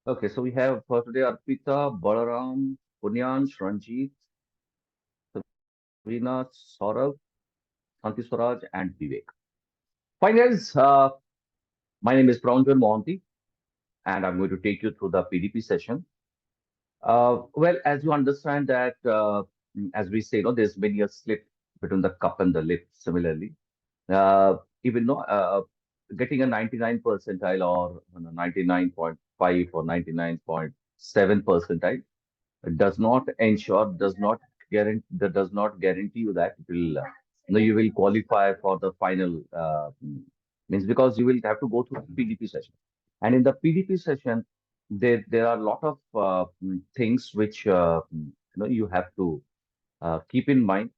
Okay, so we have for today Arpita, Balaram, Punyansh, Ranjit, Sabrina, Saurav, Santi Swaraj, and Vivek. Fine, guys. My name is Praunjal Mohanty, and I'm going to take you through the PDP session. Well, as you understand that, as we say, there's many a slip between the cup and the lip. Similarly, even though getting a 99 percentile or 99.5 or 99.7 percentile does not guarantee you that it will you will qualify for the final means because you will have to go through the PDP session, and in the PDP session there are a lot of things which you have to keep in mind.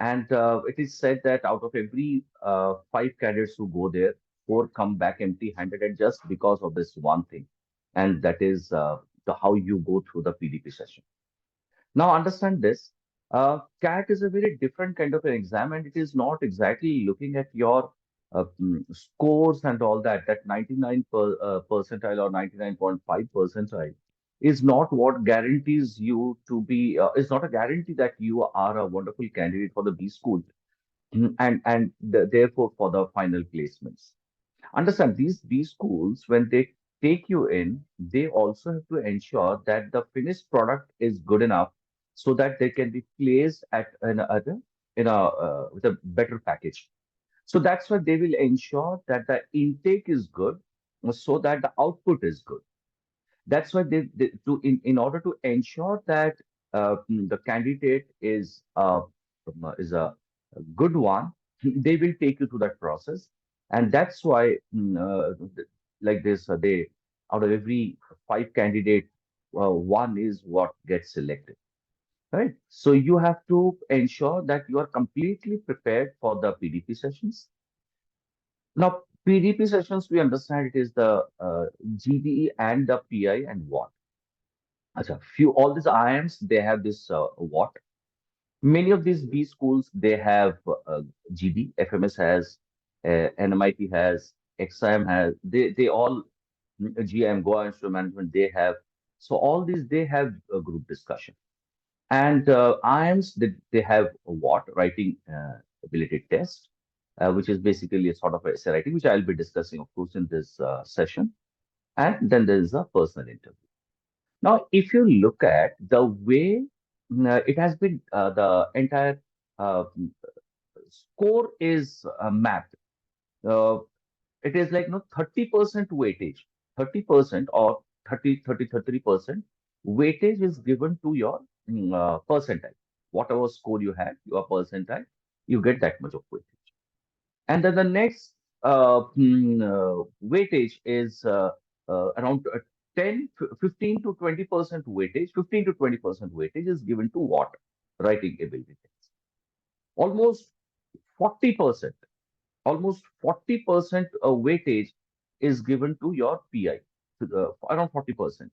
And it is said that out of every five candidates who go there, four come back empty-handed, and just because of this one thing, and that is the how you go through the PDP session. Now, understand this. CAT is a very different kind of an exam, and it is not exactly looking at your scores and all that. That 99 percentile or 99.5 percentile is not what guarantees you to be, is not a guarantee that you are a wonderful candidate for the B school, and therefore for the final placements. Understand these schools, when they take you in, they also have to ensure that the finished product is good enough so that they can be placed in a with a better package. So that's why they will ensure that the intake is good so that the output is good. That's why in order to ensure that the candidate is a good one, they will take you through that process, and that's why like this they out of every five candidate, one is what gets selected, right? So you have to ensure that you are completely prepared for the PDP sessions. Now, PDP sessions, we understand it is the GDE and the PI and what. Acha, few all these IIMs they have this what. Many of these B schools they have GD, FMS has, NMIT has, XIM has. They all GIM Goa Institute of Management they have. So all these they have a group discussion. And IIMs they have a what writing ability test, which is basically a sort of essay writing, which I'll be discussing, of course, in this session. And then there is a personal interview. Now, if you look at the way it has been, the entire uh, score is mapped. Uh, it is like 30% weightage, 30% or 33% weightage is given to your percentile. Whatever score you had, your percentile, you get that much of weightage. And then the next weightage is around 10, 15 to 20% weightage. 15 to 20% weightage is given to what? Writing ability test. Almost 40%, almost 40% weightage is given to your PI, around 40%,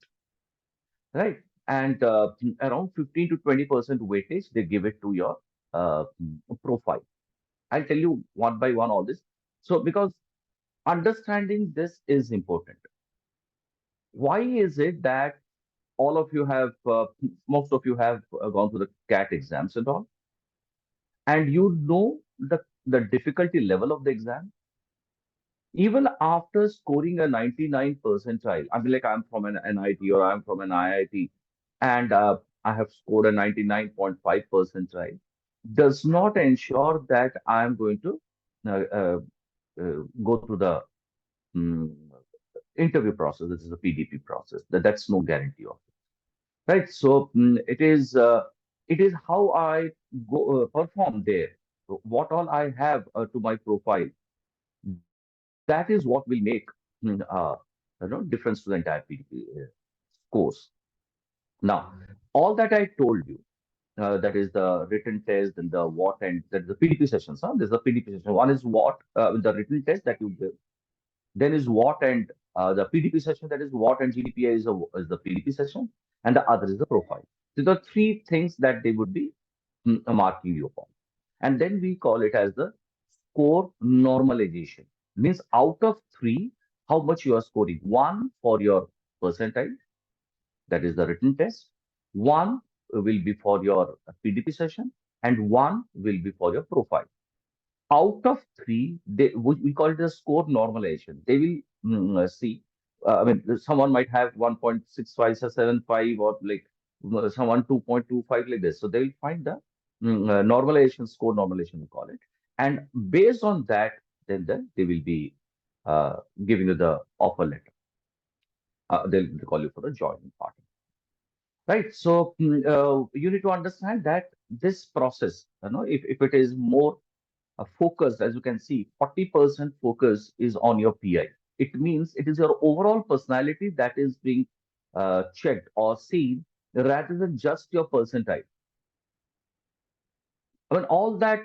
right? And around 15 to 20% weightage, they give it to your profile. I'll tell you one by one all this. So, because understanding this is important. Why is it that all of you have, most of you have gone through the CAT exams and all, and you know the difficulty level of the exam? Even after scoring a 99 percentile, I mean, like I'm from an NIT or I'm from an IIT, and I have scored a 99.5 percentile, does not ensure that I'm going to go through the mm, interview process. This is a PDP process. That's no guarantee of it, right? So it is how I go perform there. So what all I have to my profile, that is what will make mm, uh, difference to the entire PDP course. Now, all that I told you, that is the written test and the what and that is the PDP sessions. Huh? There's the PDP session. One is what the written test that you give. Then is what and the PDP session, that is what and GDPI is the PDP session, and the other is the profile. So the three things that they would be marking you upon. And then we call it as the score normalization. Means out of three, how much you are scoring. One for your percentile, That is the written test. One will be for your PDP session, and one will be for your profile. Out of three, we call it a score normalization. They will see. I mean, someone might have 1.65 or 75, or like someone 2.25 like this. So they will find the normalization score normalization, we call it, and based on that, then they will be uh, giving you the offer letter. They'll call you for the joining part. Right. So you need to understand that this process, if it is more focused, as you can see, 40% focus is on your PI. It means it is your overall personality that is being checked or seen rather than just your percentile. I mean, all that,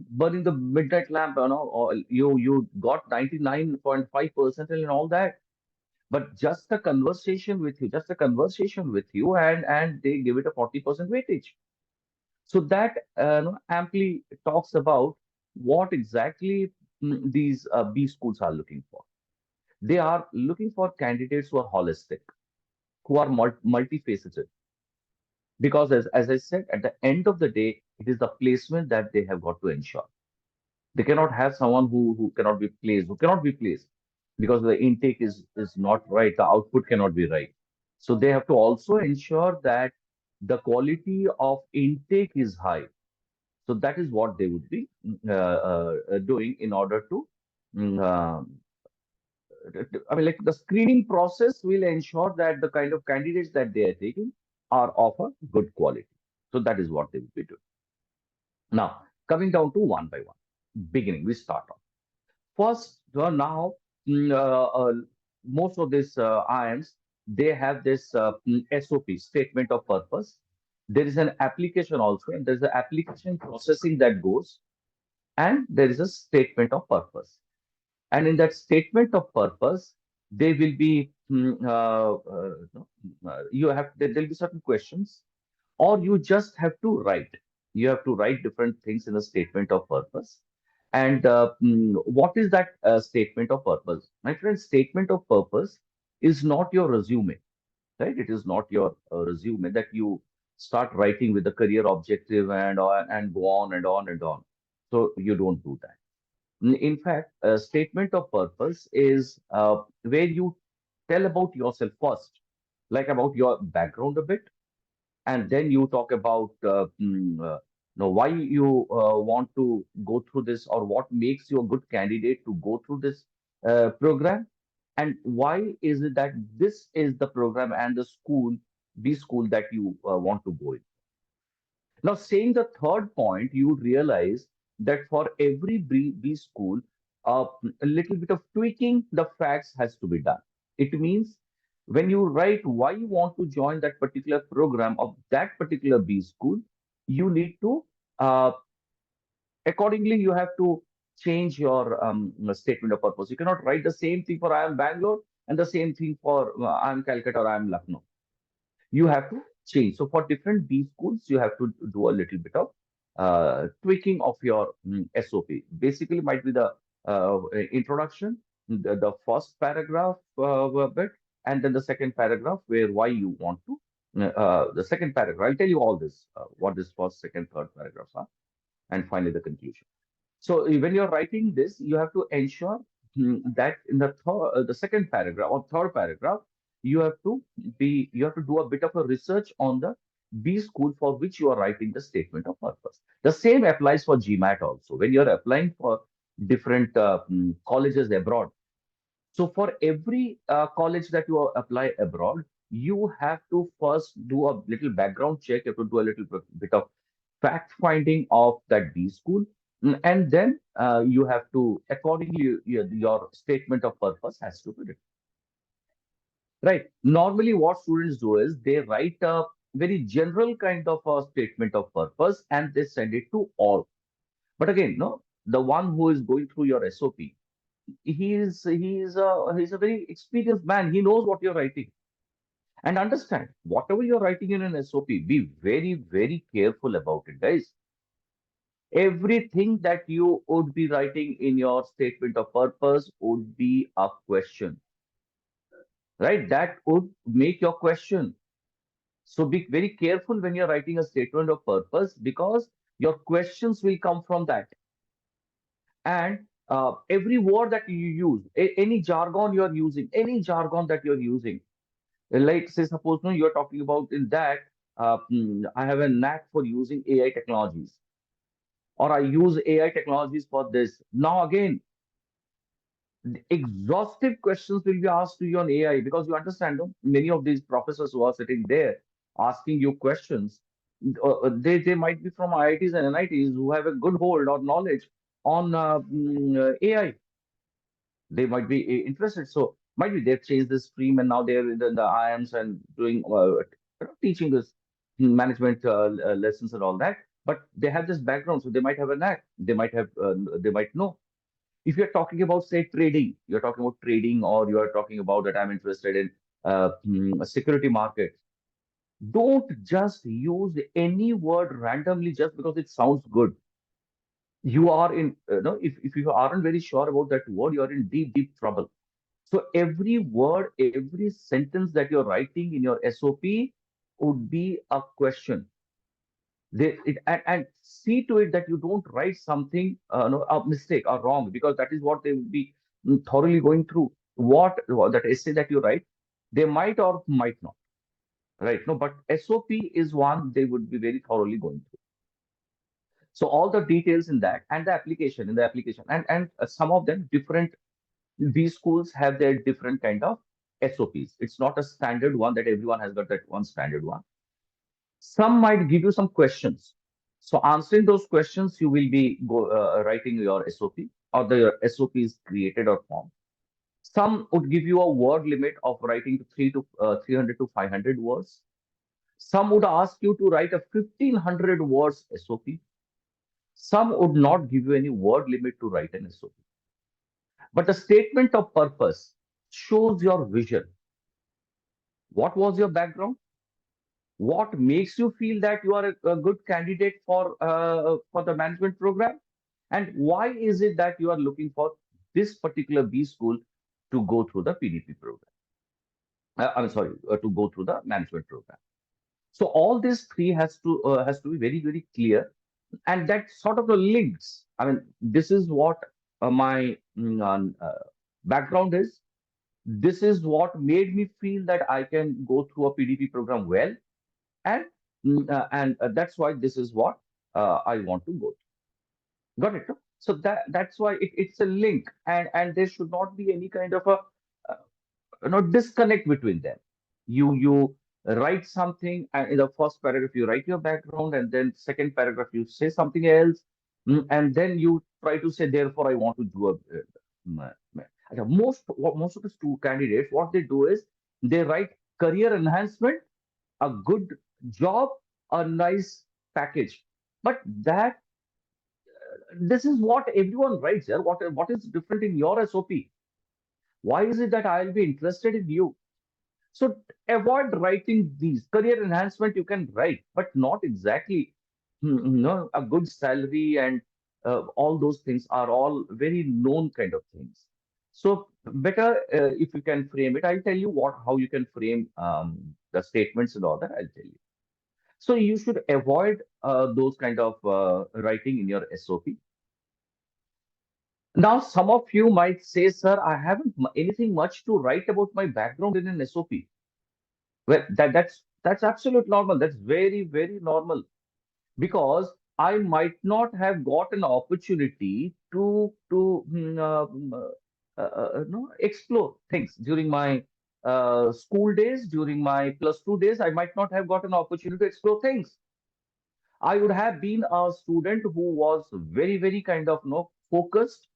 burning the midnight lamp, or you got 99.5% and all that, but just a conversation with you, and they give it a 40% weightage. So that amply talks about what exactly these B schools are looking for. They are looking for candidates who are holistic, who are multifaceted. Because as I said, at the end of the day, it is the placement that they have got to ensure. They cannot have someone who cannot be placed, because the intake is not right, the output cannot be right. So they have to also ensure that the quality of intake is high. So that is what they would be doing in order to, mm, I mean, like the screening process will ensure that the kind of candidates that they are taking are of a good quality. So that is what they will be doing. Now, coming down to one by one, beginning, we start off. First, now, mm, uh, uh, most of these IIMs, they have this SOP, statement of purpose. There is an application also, and there's an application processing that goes, and there is a statement of purpose. And in that statement of purpose, they will be no, you have there'll be certain questions, or you just have to write. You have to write different things in a statement of purpose. And what is that statement of purpose? My friend, statement of purpose is not your resume, right? It is not your resume that you start writing with the career objective and go on and on and on. So you don't do that. In fact, a statement of purpose is where you tell about yourself first, like about your background a bit, and then you talk about why you want to go through this, or what makes you a good candidate to go through this program, and why is it that this is the program and the school that you want to go in. Now, saying the third point, you would realize that for every B school, a little bit of tweaking the facts has to be done. It means when you write why you want to join that particular program of that particular B school, you need to, accordingly, you have to change your statement of purpose. You cannot write the same thing for I am Bangalore and the same thing for I am Calcutta or I am Lucknow. You have to change. So for different B schools, you have to do a little bit of tweaking of your SOP. Basically, might be the introduction, the first paragraph bit, and then the second paragraph where why you want to. The second paragraph, I'll tell you all this, what this first, second, third paragraphs are, and finally the conclusion. So when you're writing this, you have to ensure that in the second paragraph or third paragraph, you have to do a bit of a research on the B school for which you are writing the statement of purpose. The same applies for GMAT also. When you're applying for different colleges abroad, so for every college that you apply abroad, you have to first do a little background check. You have to do a little bit of fact finding of that B school. And then you have to, accordingly, your statement of purpose has to be written. Right. Normally, what students do is they write a very general kind of a statement of purpose and they send it to all. But again, no, the one who is going through your SOP, he's a very experienced man. He knows what you're writing. And understand, whatever you're writing in an SOP, be very, very careful about it, guys. Everything that you would be writing in your statement of purpose would be a question. right? That would make your question. So be very careful when you're writing a statement of purpose, because your questions will come from that. And every word that you use, any jargon you're using, any jargon that you're using, like say suppose no, you're talking about in that I have a knack for using AI technologies, or I use AI technologies for this. Now again, exhaustive questions will be asked to you on AI, because you understand, no? Many of these professors who are sitting there asking you questions, they might be from IITs and NITs who have a good hold or knowledge on AI. They might be interested. So might be they've changed the stream and now they're in the IIMs and doing teaching this management lessons and all that. But they have this background, so they might have a knack. They might know. If you're talking about, say, trading, you're talking about trading, or you're talking about that I'm interested in security markets. Don't just use any word randomly just because it sounds good. You are in, no, if you aren't very sure about that word, you're in deep, deep trouble. So every word, every sentence that you're writing in your SOP would be a question. And see to it that you don't write something, no, a mistake or wrong, because that is what they will be thoroughly going through. What that essay that you write, they might or might not, right? No, but SOP is one they would be very thoroughly going through. So all the details in that, and the application, and some of them different. These schools have their different kind of SOPs. It's not a standard one that everyone has got, that one standard one. Some might give you some questions. So answering those questions, you will be writing your SOP, or the SOP is created or formed. Some would give you a word limit of writing to 300 to 500 words. Some would ask you to write a 1500 words SOP. Some would not give you any word limit to write an SOP. But the statement of purpose shows your vision. What was your background? What makes you feel that you are a good candidate for the management program? And why is it that you are looking for this particular B school to go through the PDP program? I'm sorry, to go through the management program. So all these three has to be very, very clear, and that sort of the links. I mean, this is what my background is. This is what made me feel that I can go through a PDP program well, and that's why this is what I want to go to. Got it? No? So that's why it's a link, and there should not be any kind of a uh, disconnect between them. You write something, and in the first paragraph you write your background, and then second paragraph you say something else, and then you try to say, therefore I want to do a most of the two candidates, what they do is they write career enhancement, a good job, a nice package. But that this is what everyone writes here. What is different in your SOP? Why is it that I'll be interested in you? So avoid writing these. Career enhancement you can write, but not exactly, a good salary, and all those things are all very known kind of things. So better if you can frame it. I'll tell you what how you can frame the statements and all that. I'll tell you. So you should avoid those kind of writing in your SOP. Now, some of you might say, sir, I haven't anything much to write about my background in an SOP. Well, that's absolute normal. That's very, very normal, because I might not have got an opportunity to no, explore things during my school days, during my +2 days. I might not have got an opportunity to explore things. I would have been a student who was very, very kind of focused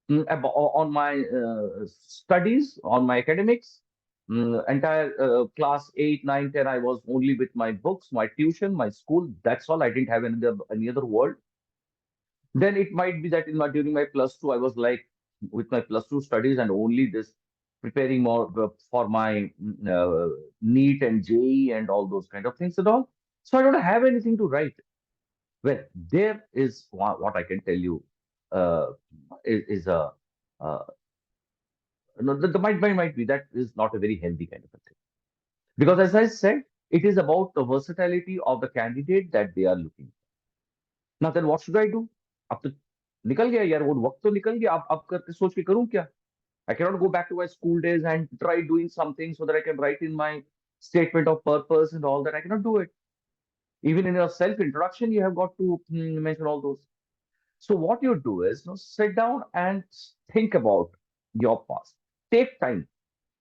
on my studies, on my academics. Entire class 8, 9, 10, I was only with my books, my tuition, my school. That's all. I didn't have any other world. Then it might be that during my +2, I was like with my +2 studies and only this preparing more for my NEET and JE and all those kind of things and all. So I don't have anything to write. Well, there is what I can tell you uh, is a uh, No, the might be that is not a very healthy kind of a thing. Because as I said, it is about the versatility of the candidate that they are looking. Now then what should I do? अब तो निकल गया यार, वो वक्त तो निकल गया, अब करके सोच के करूं क्या? I cannot go back to my school days and try doing something so that I can write in my statement of purpose and all that. I cannot do it. Even in your self introduction, you have got to mention all those. So what you do is, sit down and think about your past. Take time.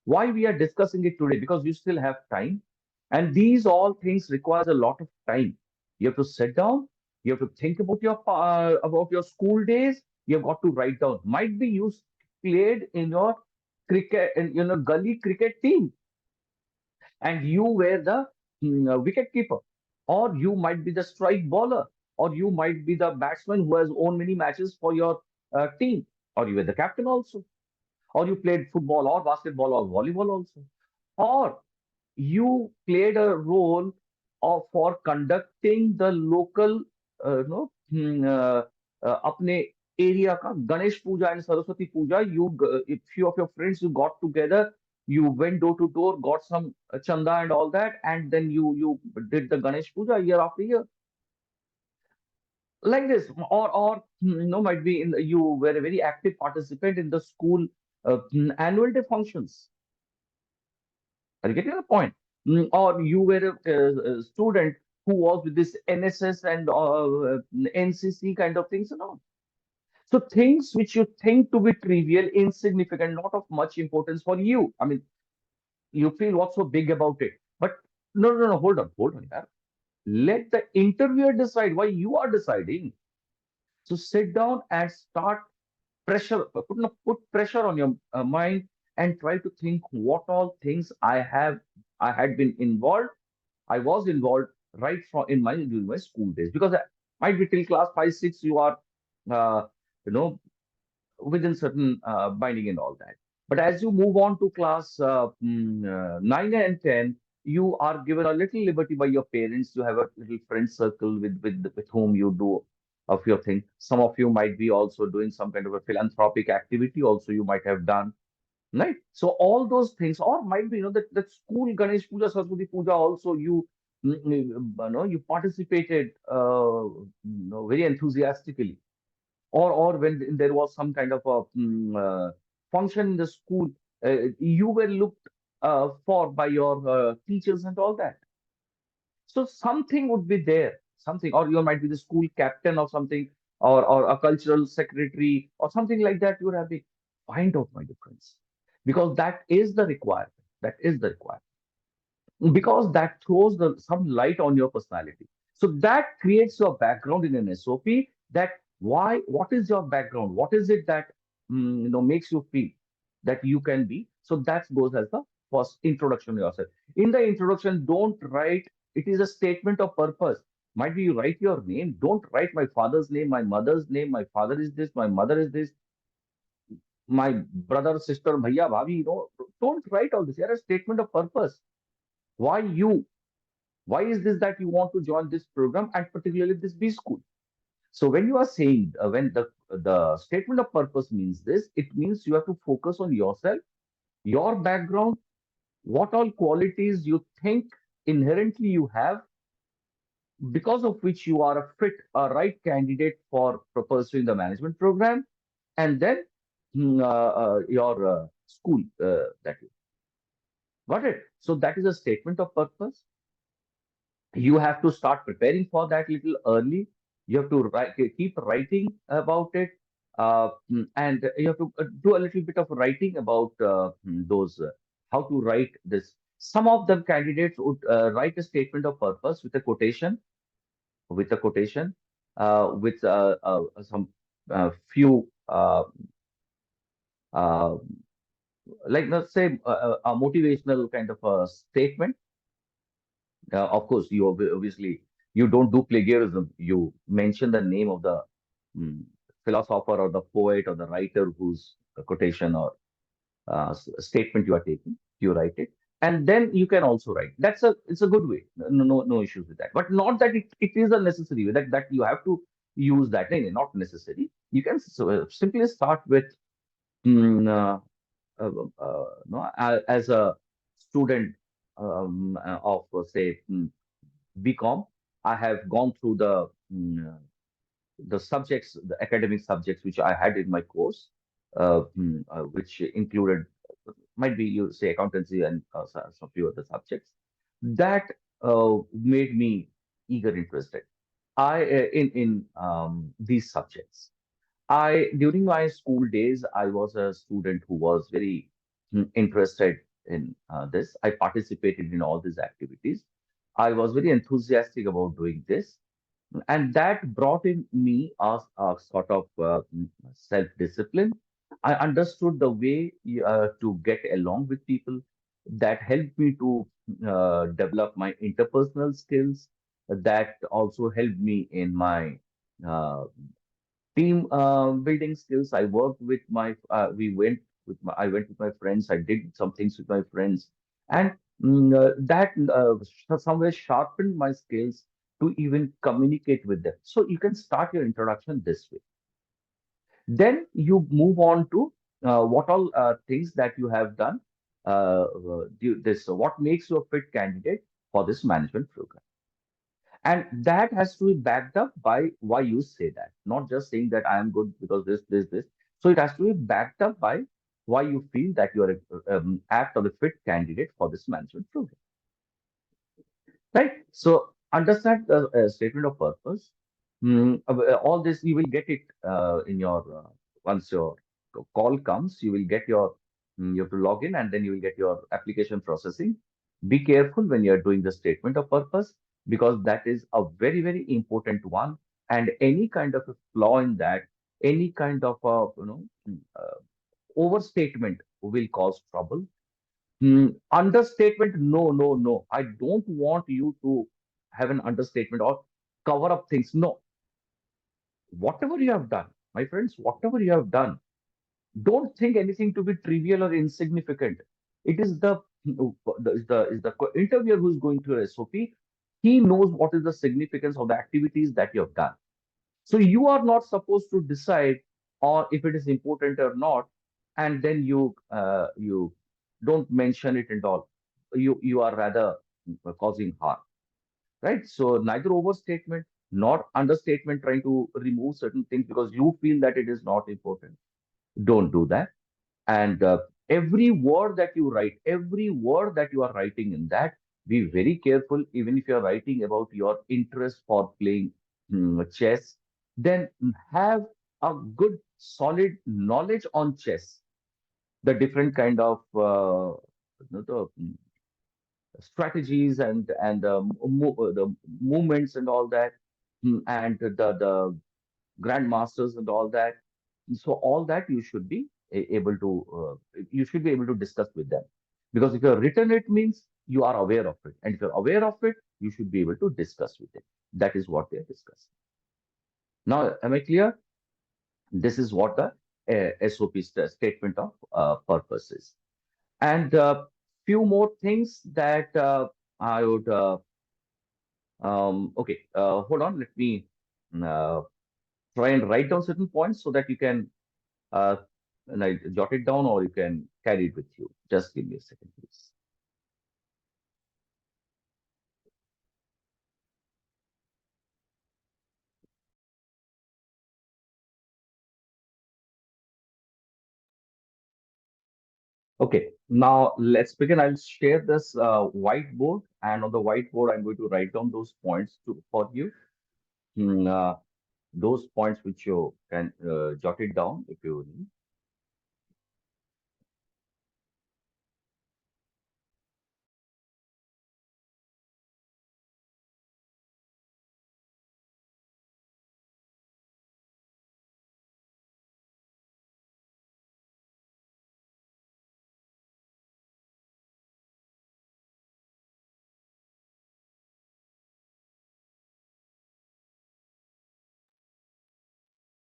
Why we are discussing it today? Because you still have time, and these all things requires a lot of time. You have to sit down. You have to think about your school days. You have got to write down. Might be you played in your cricket in gully cricket team, and you were the wicket keeper, or you might be the strike bowler, or you might be the batsman who has won many matches for your team, or you were the captain also, or you played football or basketball or volleyball also, or you played a role for conducting the local अपने area ka Ganesh Puja and Saraswati Puja. If few of your friends you got together, you went door to door, got some chanda and all that, and then you did the Ganesh Puja year after year, like this. Or might be you were a very active participant in the school annual day functions. Are you getting the point? Or you were a student who was with this NSS and NCC kind of things and all. So things which you think to be trivial, insignificant, not of much importance for you. I mean, you feel what's so big about it. But no, hold on, yaar. Let the interviewer decide why you are deciding. So sit down and start put pressure on your mind and try to think what all things I had been involved. I was involved right from in my during my school days, because I might be till class 5, 6 you are uh, you know within certain binding and all that. But as you move on to class 9 and 10, you are given a little liberty by your parents. You have a little friend circle with whom you do of your thing. Some of you might be also doing some kind of a philanthropic activity. Also, you might have done, right? So all those things, or might be that school Ganesh Puja, Saraswati Puja. Also, you participated very enthusiastically, or when there was some kind of a function in the school, you were looked for by your teachers and all that. So something would be there, something, or you might be the school captain or something, or a cultural secretary or something like that. You would have to find out, my difference, because that is the requirement. That is the requirement, because that throws some light on your personality. So that creates your background in an SOP. That why, what is your background? What is it that makes you feel that you can be? So that goes as the first introduction to yourself. In the introduction, don't write. It is a statement of purpose. Might be you write your name. Don't write my father's name, my mother's name. My father is this. My mother is this. My brother, sister, bhaiya, bhabi. Don't write all this. Here a statement of purpose. Why you? Why is this that you want to join this program, and particularly this B school? So when you are saying, when the statement of purpose means this, it means you have to focus on yourself, your background, what all qualities you think inherently you have, because of which you are a right candidate for pursuing the management program, and then your school that you got it. So that is a statement of purpose. You have to start preparing for that little early. You have to keep writing about it, and you have to do a little bit of writing about those how to write this. Some of the candidates would write a statement of purpose with a quotation, with some few uh, like, let's say, a motivational kind of a statement. Of course, obviously you don't do plagiarism. You mention the name of the mm, philosopher or the poet or the writer whose quotation or statement you are taking. You write it, and then you can also write. It's a good way. No issues with that. But not that it is a necessary way, that you have to use that. No, not necessary. You can simply start with. no, as a student of say BCom, I have gone through the subjects, the academic subjects which I had in my course, which included, might be you say accountancy and some few other subjects that made me eager interested. In these subjects. I during my school days, I was a student who was very interested in this. I participated in all these activities. I was very enthusiastic about doing this, and that brought in me a sort of self-discipline. I understood the way to get along with people. That helped me to develop my interpersonal skills. That also helped me in my uh, team building skills. I worked with we went with I went with my friends. I did some things with my friends, and that somewhere sharpened my skills to even communicate with them. So you can start your introduction this way. Then you move on to what all things that you have done. This what makes you a fit candidate for this management program. And that has to be backed up by why you say that, not just saying that I am good because this. So it has to be backed up by why you feel that you are apt or a fit candidate for this management program, right? So understand the statement of purpose. All this you will get it in your once your call comes, you will get your you have to log in and then you will get your application processing. Be careful when you are doing the statement of purpose because that is a very important one. And any kind of a flaw in that, any kind of a overstatement will cause trouble. Understatement, no, no, no. I don't want you to have an understatement or cover up things. No, whatever you have done, my friends, whatever you have done, don't think anything to be trivial or insignificant. It is the interviewer who's going through a SOP. He knows what is the significance of the activities that you have done. So you are not supposed to decide or if it is important or not, and then you don't mention it at all. You are rather causing harm, right? So neither overstatement nor understatement trying to remove certain things because you feel that it is not important. Don't do that. And every word that you write, every word that you are writing in that, be very careful. Even if you are writing about your interest for playing chess, then have a good, solid knowledge on chess, the different kind of the strategies and the movements and all that, and the grandmasters and all that. So all that you should be able to you should be able to discuss with them because if you're written it means you are aware of it, and if you're aware of it, you should be able to discuss with it. That is what they are discussing. Now, am I clear? This is what the SOP statement of purpose is, and few more things that I would. Okay, hold on. Let me uh, try and write down certain points so that you can uh, like jot it down or you can carry it with you. Just give me a second, please. Okay, now let's begin. I'll share this whiteboard, and on the whiteboard, I'm going to write down those points for you. Mm, uh, those points which you can jot it down if you need.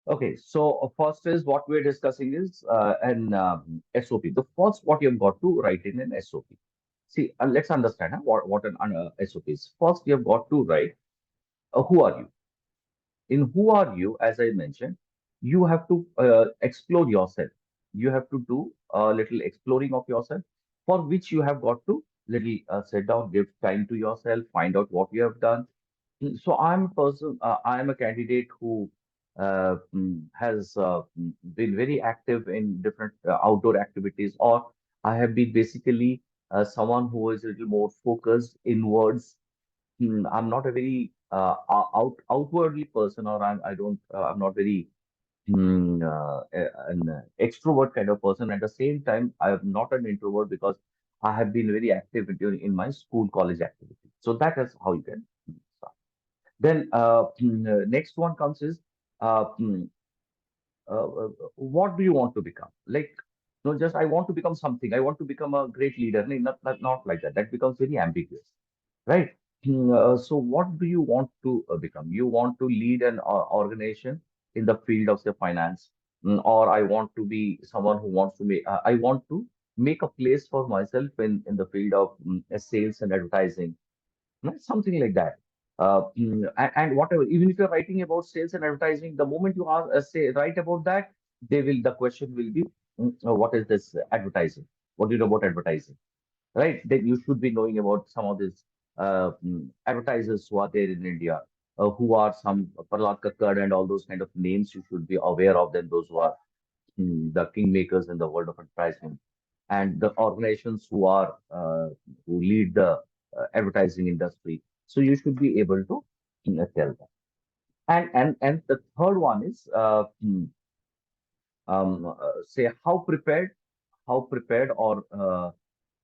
Okay, so first is what we're discussing is an SOP. The first what you've got to write in an SOP. See, let's understand what an SOP is. First, you've got to write who are you. In who are you, as I mentioned, you have to explore yourself. you have to do a little exploring of yourself, for which you have got to little sit down, give time to yourself, find out what you have done. So I'm a person, I am a candidate who has been very active in different outdoor activities, or I have been basically someone who is a little more focused inwards. I'm not a very outwardly person, or I'm not very an extrovert kind of person. At the same time, I am not an introvert because I have been very active in my school, college activity. So that is how you can start. Then next one comes is uh, mm, what do you want to become? Like, no, just I want to become something. I want to become a great leader. No, not like that. That becomes very ambiguous, right? So, what do you want to become? You want to lead an organization in the field of, say, finance, or I want to be someone who wants to make. I want to make a place for myself in the field of sales and advertising, right? Something like that. And whatever, even if you're writing about sales and advertising, the moment you say write about that, the question will be, what is this advertising? What do you know about advertising? Right? Then you should be knowing about some of these advertisers who are there in India, who are some Prahlad Kakkad and all those kind of names you should be aware of them, those who are the kingmakers in the world of advertising, and the organizations who lead the advertising industry. So you should be able to tell them. And the third one is say how prepared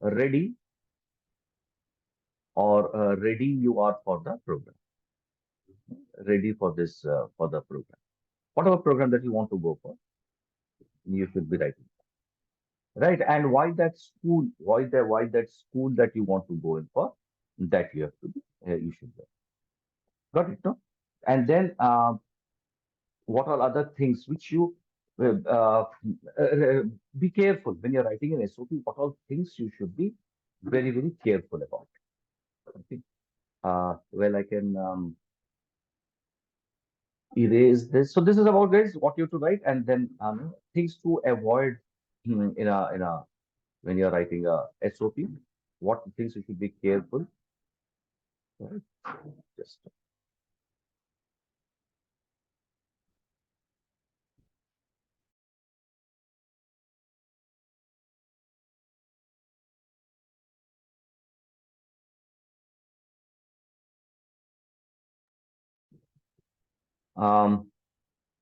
ready ready you are for the program, ready for this for the program. Whatever program that you want to go for, you should be writing. Right? And why that school that you want to go in for, that you have to be, you should go. Got it, no? And then what are other things which you uh, uh, be careful when you're writing an SOP? What all things you should be very, very careful about? Okay. Well, I can erase this. So this is about, guys, what you have to write, and then things to avoid in a when you're writing a SOP. What things you should be careful. Right? Just um,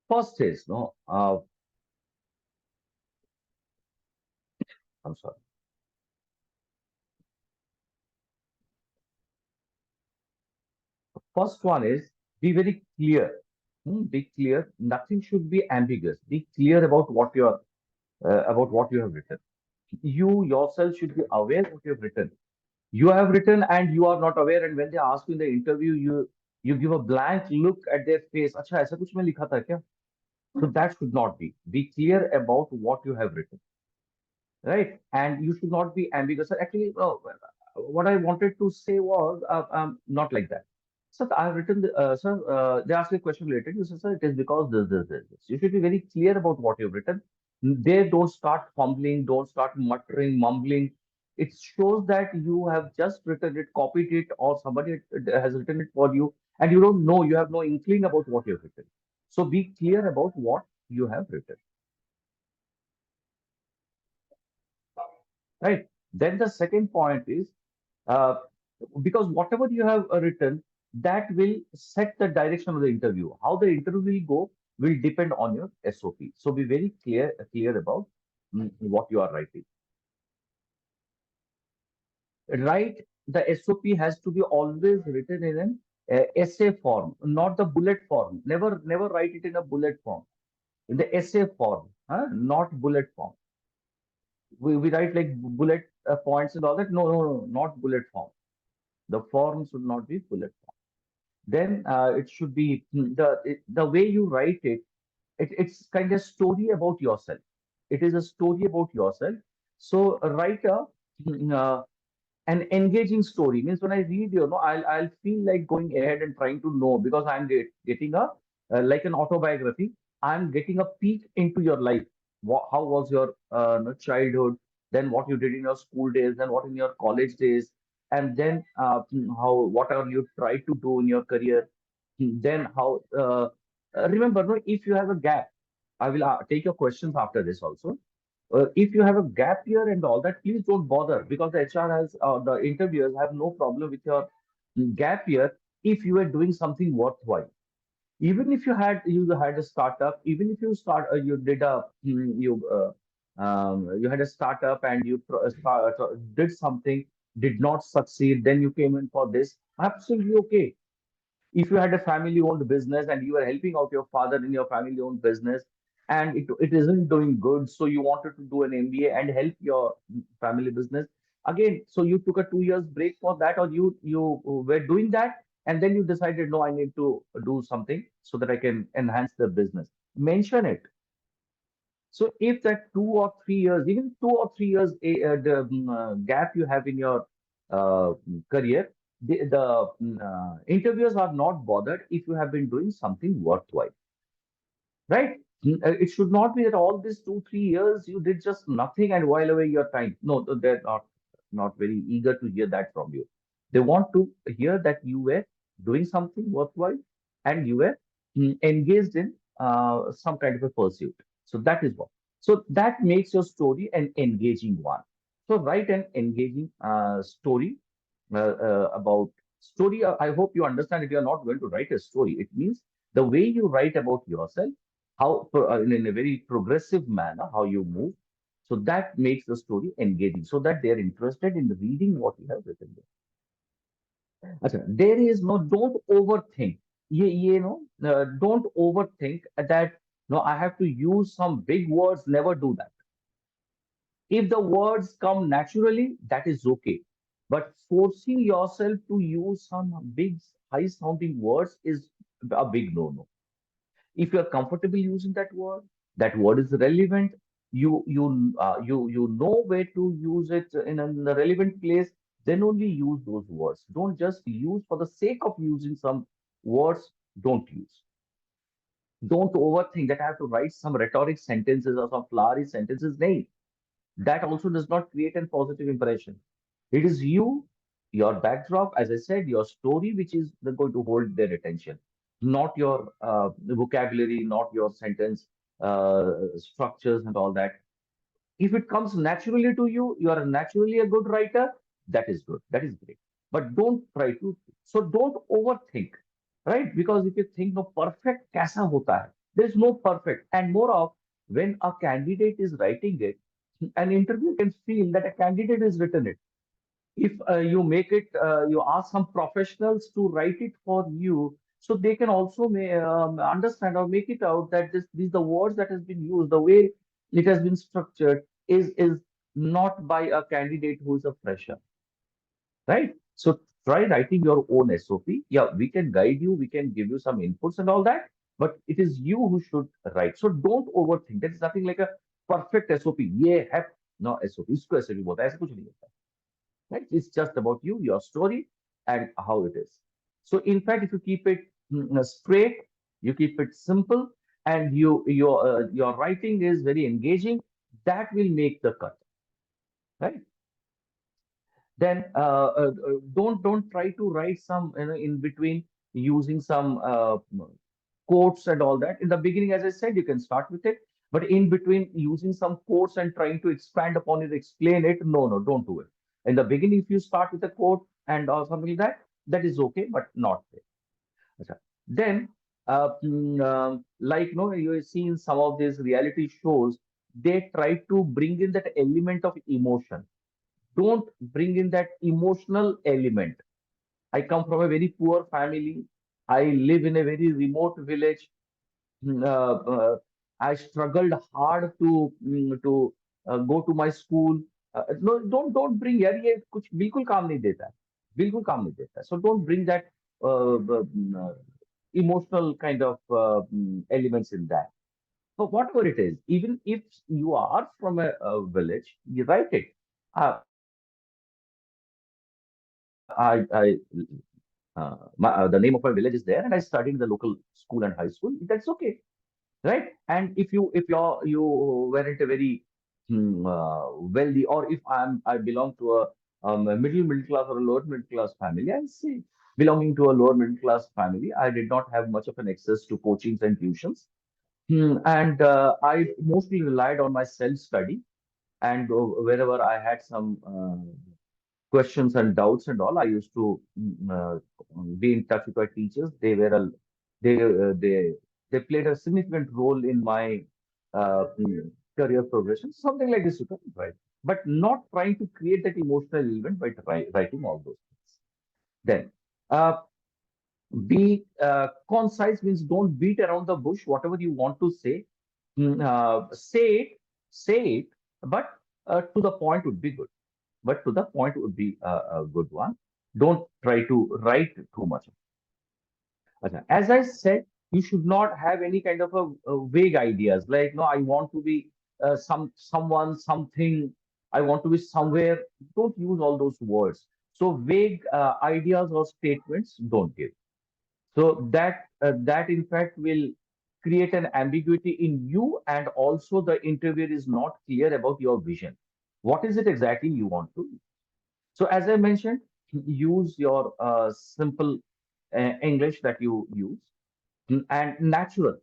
first is no. I'm sorry. First one is be very clear. Be clear. Nothing should be ambiguous. Be clear about what you have written. You yourself should be aware what you have written. You have written and you are not aware. And when they ask you in the interview, you give a blank look at their face. अच्छा ऐसा कुछ मैं लिखा था क्या? So that should not be. Be clear about what you have written, right? And you should not be ambiguous. Actually, what I wanted to say was not like that. Sir, I've written, sir, they asked me a question related. You said, sir, it is because this. You should be very clear about what you've written. They don't start fumbling, don't start muttering, mumbling. It shows that you have just written it, copied it, or somebody has written it for you, and you don't know, you have no inkling about what you've written. So be clear about what you have written, right? Then the second point is uh, because whatever you have written, that will set the direction of the interview. How the interview will go will depend on your SOP. So be very clear about what you are writing. Write the SOP has to be always written in an essay form, not the bullet form. Never write it in a bullet form. In the essay form, not bullet form. We write like bullet points and all that. No, no, no, not bullet form. The form should not be bullet form. Then it should be the way you write it, it's kind of story about yourself. It is a story about yourself. So write mm, uh, an engaging story. Means when I read, I'll feel like going ahead and trying to know, because I'm getting a like an autobiography. I'm getting a peek into your life. How was your childhood, then what you did in your school days, then what in your college days, and then how what are you try to do in your career. Then how remember, no, if you have a gap, I will take your questions after this also. If you have a gap year and all that, please don't bother, because the HR has the interviewers have no problem with your gap year if you are doing something worthwhile. Even if you had a startup, even if you did a you had a startup and you did something, did not succeed, then you came in for this, absolutely okay. If you had a family owned business and you were helping out your father in your family owned business, and it isn't doing good, so you wanted to do an MBA and help your family business again, so you took a 2 years break for that, or you were doing that, and then you decided, no, I need to do something so that I can enhance the business. Mention it. So if that 2 or 3 years, even 2 or 3 years gap you have in your career, the interviewers are not bothered if you have been doing something worthwhile, right? It should not be that all these 2 3 years you did just nothing and while away your time. No, they're not very eager to hear that from you. They want to hear that you were doing something worthwhile and you were engaged in some kind of a pursuit. So that is what. So that makes your story an engaging one. So write an engaging story about story. I hope you understand that you are not going to write a story. It means the way you write about yourself, how in a very progressive manner, how you move. So that makes the story engaging, so that they are interested in reading what you have written there. Achha, there is no, don't overthink. Don't overthink that. No, I have to use some big words. Never do that. If the words come naturally, that is okay. But forcing yourself to use some big, high sounding words is a big no no. If you're comfortable using that word is relevant, you know where to use it in a relevant place, then only use those words. Don't just use for the sake of using some words. Don't use. Don't overthink that I have to write some rhetoric sentences or some flowery sentences. Nay, that also does not create a positive impression. It is you, your backdrop, as I said, your story, which is going to hold their attention, not your vocabulary, not your sentence structures and all that. If it comes naturally to you, you are naturally a good writer. That is good. That is great. But don't try to. So don't overthink, right? Because if you think no perfect kaisa hota hai, there is no perfect. And more of when a candidate is writing it, an interview can feel that a candidate has written it. If you make it, you ask some professionals to write it for you, so they can also understand or make it out that these the words that has been used, the way it has been structured is not by a candidate who is a fresher, right? So try writing your own SOP. Yeah, we can guide you, we can give you some inputs and all that, but it is you who should write. So don't overthink. There is nothing like a perfect SOP. Yeah, have no SOP. इसको ऐसे भी बोलता है, ऐसा कुछ नहीं होता, right? It's just about you, your story, and how it is. So, in fact, if you keep it straight, you keep it simple, and your writing is very engaging, that will make the cut, right? Then don't try to write some in between using some quotes and all that. In the beginning, as I said, you can start with it, but in between using some quotes and trying to expand upon it, explain it, no, no, don't do it. In the beginning, if you start with a quote and or something like that, that is okay, but not there. Acha. Then, like no, you see in some of these reality shows, they try to bring in that element of emotion. Don't bring in that emotional element. I come from a very poor family. I live in a very remote village. I struggled hard to go to my school. No, don't bring यार ये कुछ बिल्कुल काम नहीं देता है, बिल्कुल काम नहीं देता है. So don't bring that emotional kind of elements in that. So whatever it is, even if you are from a village, you write it. I the name of my village is there, and I studied in the local school and high school. That's okay. right? And if you weren't a very wealthy, or if I belong to a middle class or a lower middle class family, I say belonging to a lower middle class family, I did not have much of an access to coachings and tuitions. And I mostly relied on my self study, and wherever I had some questions and doubts and all, I used to be in touch with my teachers. They played a significant role in my career progression. Something like this, you can write, but not trying to create that emotional element by writing all those things. Then, uh, be concise means don't beat around the bush. Whatever you want to say, say it, but to the point would be good. But to the point would be a good one. Don't try to write too much. Okay. As I said, you should not have any kind of a vague ideas like, no, I want to be someone, something. I want to be somewhere. Don't use all those words. So vague ideas or statements don't give. So that in fact will create an ambiguity in you, and also the interviewer is not clear about your vision. What is it exactly you want to? So as I mentioned, use your simple English that you use, and natural.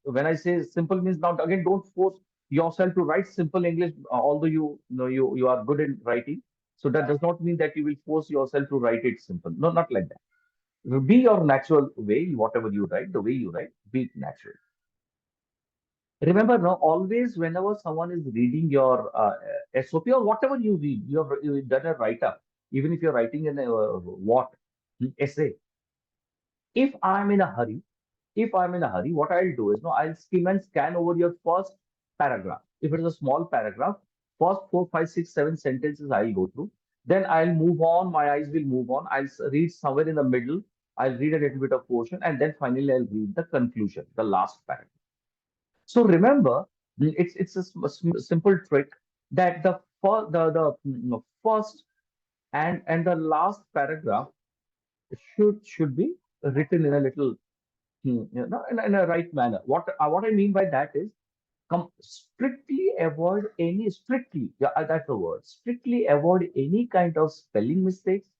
When I say simple means, now again, don't force yourself to write simple English, although you are good in writing. So that does not mean that you will force yourself to write it simple. No, not like that. Be your natural way, whatever you write, the way you write, be it natural. Remember, now always whenever someone is reading your SOP or whatever you read, you've done a write up, even if you're writing in a essay. If I'm in a hurry, if I'm in a hurry, what I'll do is, no, I'll skim and scan over your first paragraph. If it is a small paragraph, first four, five, six, seven sentences I'll go through. Then I'll move on. My eyes will move on. I'll read somewhere in the middle. I'll read a little bit of portion, and then finally I'll read the conclusion, the last paragraph. So remember, it's a simple trick that the first and the last paragraph should be written in a little in a right manner. What I mean by that is, strictly avoid any strictly, yeah, that's the word, strictly avoid any kind of spelling mistakes,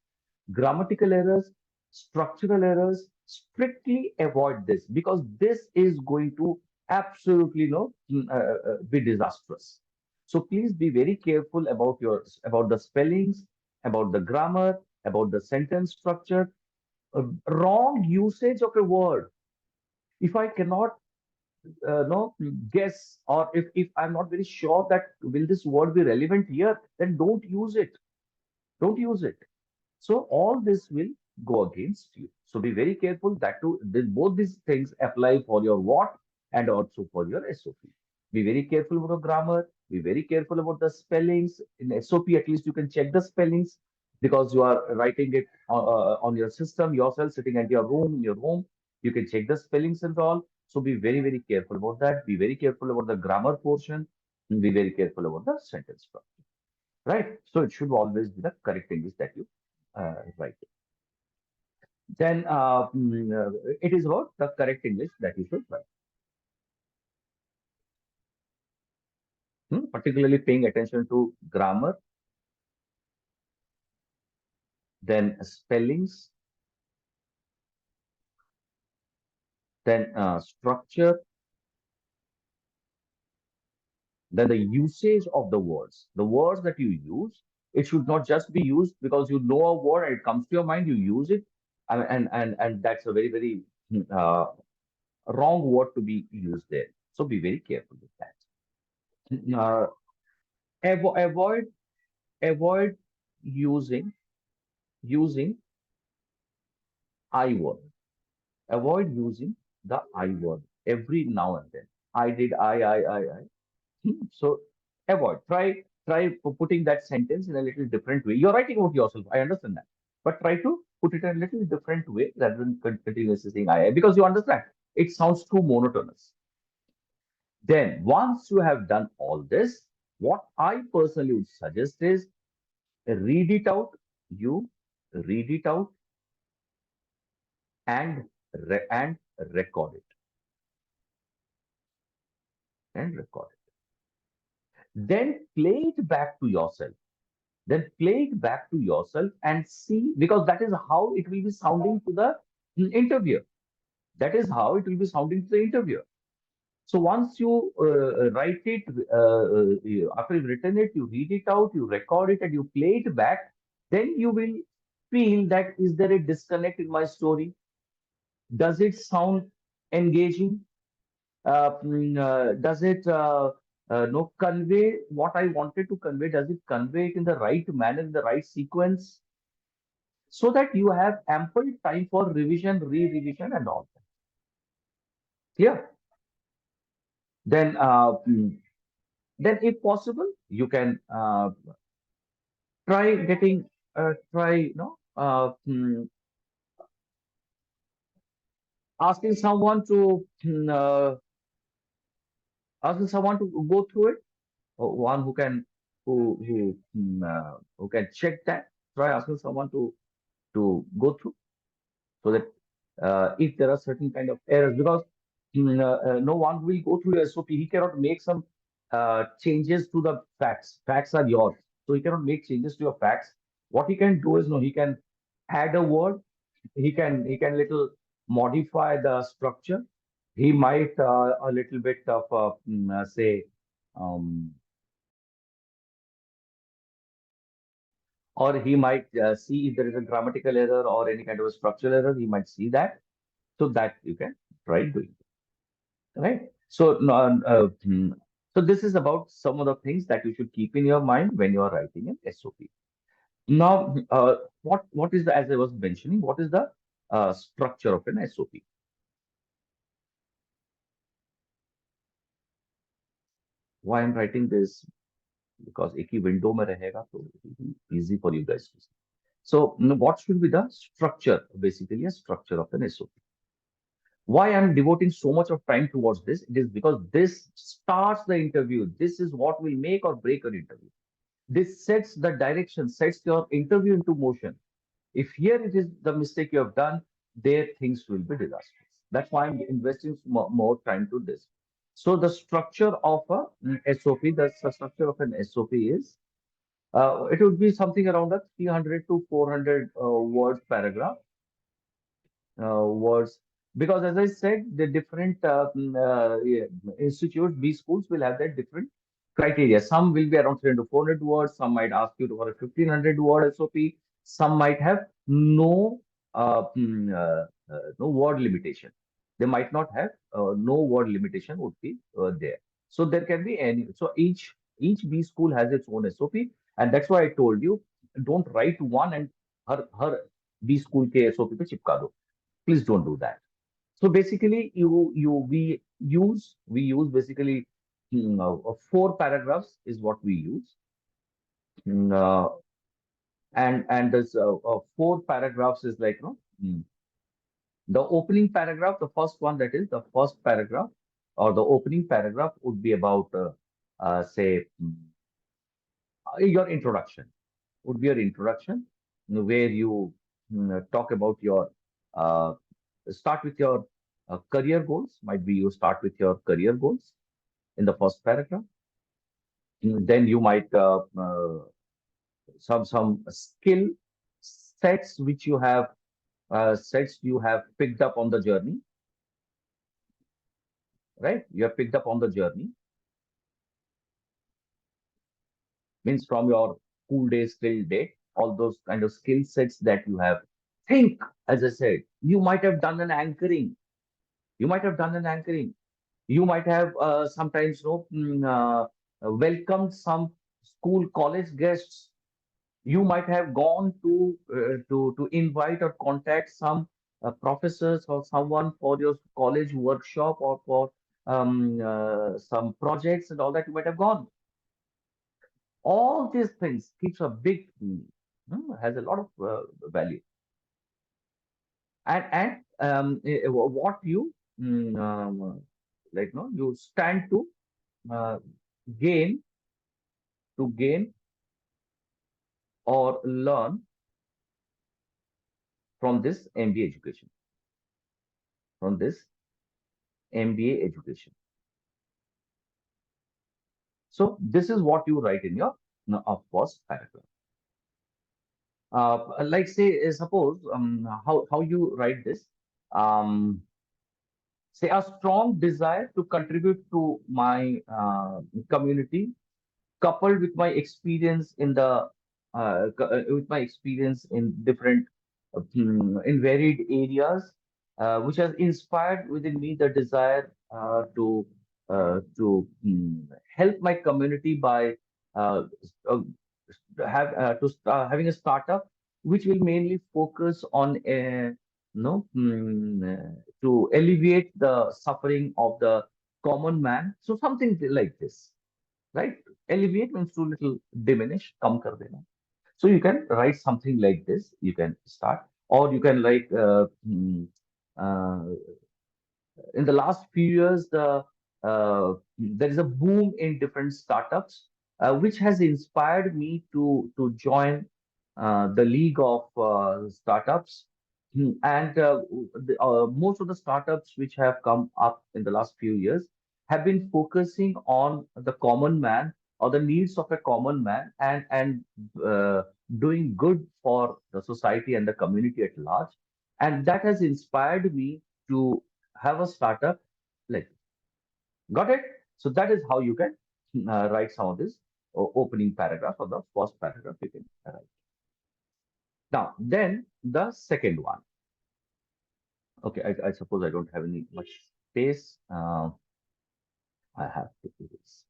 grammatical errors, structural errors. Strictly avoid this, because this is going to absolutely be disastrous. So please be very careful about the spellings, about the grammar, about the sentence structure. Wrong usage of a word. If I cannot no guess, or if I'm not very sure that will this word be relevant here, then don't use it. Don't use it. So all this will go against you. So be very careful that too. Both these things apply for your what and also for your SOP. Be very careful about the grammar. Be very careful about the spellings. In SOP, at least you can check the spellings, because you are writing it on your system yourself, sitting at your room, in your home. You can check the spellings and all. So be very, very careful about that. Be very careful about the grammar portion. And be very careful about the sentence structure. Right? So it should always be the correct English that you write. Then it is about the correct English that you should write. Particularly paying attention to grammar, then spellings, then structure, then the usage of the words. The words that you use, it should not just be used because you know a word and it comes to your mind, you use it. And that's a very, very uh, wrong word to be used there. So be very careful with that. Avoid avoid using using I word. Avoid using the I word every now and then. I did, I. So avoid. Try putting that sentence in a little different way. You're writing about yourself. I understand that. But try to put it in a little different way rather than continuously saying I, because you understand it sounds too monotonous. Then once you have done all this, what I personally would suggest is read it out. You read it out and and record it. and record it. Then play it back to yourself. Then play it back to yourself and see, because that is how it will be sounding to the interviewer. That is how it will be sounding to the interviewer. So once you write it, after you've written it, you read it out, you record it, and you play it back, then you will feel that is there a disconnect in my story? Does it sound engaging? Does it no convey what I wanted to convey? Does it convey it in the right manner, in the right sequence, so that you have ample time for revision, re-revision, and all that? Yeah. Then, then if possible, you can try getting try asking someone to asking someone to go through it, or one who can who can check that. Try asking someone to go through, so that if there are certain kind of errors, because no one will go through your SOP, he cannot make some changes to the facts. Facts are yours, so he cannot make changes to your facts. What he can do is, no, he can add a word, he can little modify the structure. He might a little bit of say um, or he might see if there is a grammatical error or any kind of a structural error. He might see that, so that you can try doing it, right? So so this is about some of the things that you should keep in your mind when you are writing an SOP. Now, what is the, as I was mentioning, what is the structure of an SOP? Why I'm writing this? Because एक ही window में रहेगा, so it will be easy for you guys to see. So what should be the structure? Basically, a structure of an SOP. Why I'm devoting so much of time towards this? It is because this starts the interview. This is what will make or break an interview. This sets the direction, sets your interview into motion. If here it is the mistake you have done, there things will be disastrous. That's why I'm investing more time to this. So the structure of a SOP, the structure of an SOP is, it would be something around a 300 to 400 words paragraph, words, because as I said, the different yeah, institutes, B schools will have their different criteria. Some will be around 300 to 400 words. Some might ask you for a 1500 word SOP. Some might have no word limitation. They might not have no word limitation would be there. So there can be any. So each B school has its own SOP, and that's why I told you, don't write one and her B school के SOP पे चिपका दो. Please don't do that. So basically, we use basically four paragraphs is what we use. Mm, and this four paragraphs is like, the opening paragraph, the first one, that is the first paragraph, or the opening paragraph would be about say your introduction, would be your introduction, where you talk about your uh, start with your career goals. Might be you start with your career goals in the first paragraph. Then you might some skill sets you have picked up on the journey, right? You have picked up on the journey, means from your school days till date, all those kind of skill sets that you have. Think, as I said, you might have done an anchoring. You might have done an anchoring. You might have sometimes welcomed some school college guests. You might have gone to invite or contact some professors or someone for your college workshop or for some projects and all that. You might have gone. All these things keeps a big has a lot of value. And what you like, no, you stand to uh, gain gain or learn from this MBA education, from this MBA education. So this is what you write in your first paragraph. Like say, suppose how you write this. Um, Say a strong desire to contribute to my community, coupled with my experience in the with my experience in different in varied areas, which has inspired within me the desire to help my community by uh, uh, having a startup which will mainly focus on to alleviate the suffering of the common man. So something like this, right? Alleviate means to little diminish, come kar dena. So you can write something like this. You can start, or you can like uh, in the last few years, there is a boom in different startups, which has inspired me to join the league of startups. And most of the startups which have come up in the last few years have been focusing on the common man or the needs of a common man, and uh, doing good for the society and the community at large. And that has inspired me to have a startup like got it. So that is how you can write some of this opening paragraph or the first paragraph you can write. Now then the second one. Okay, I suppose I don't have any much space. I have to do this.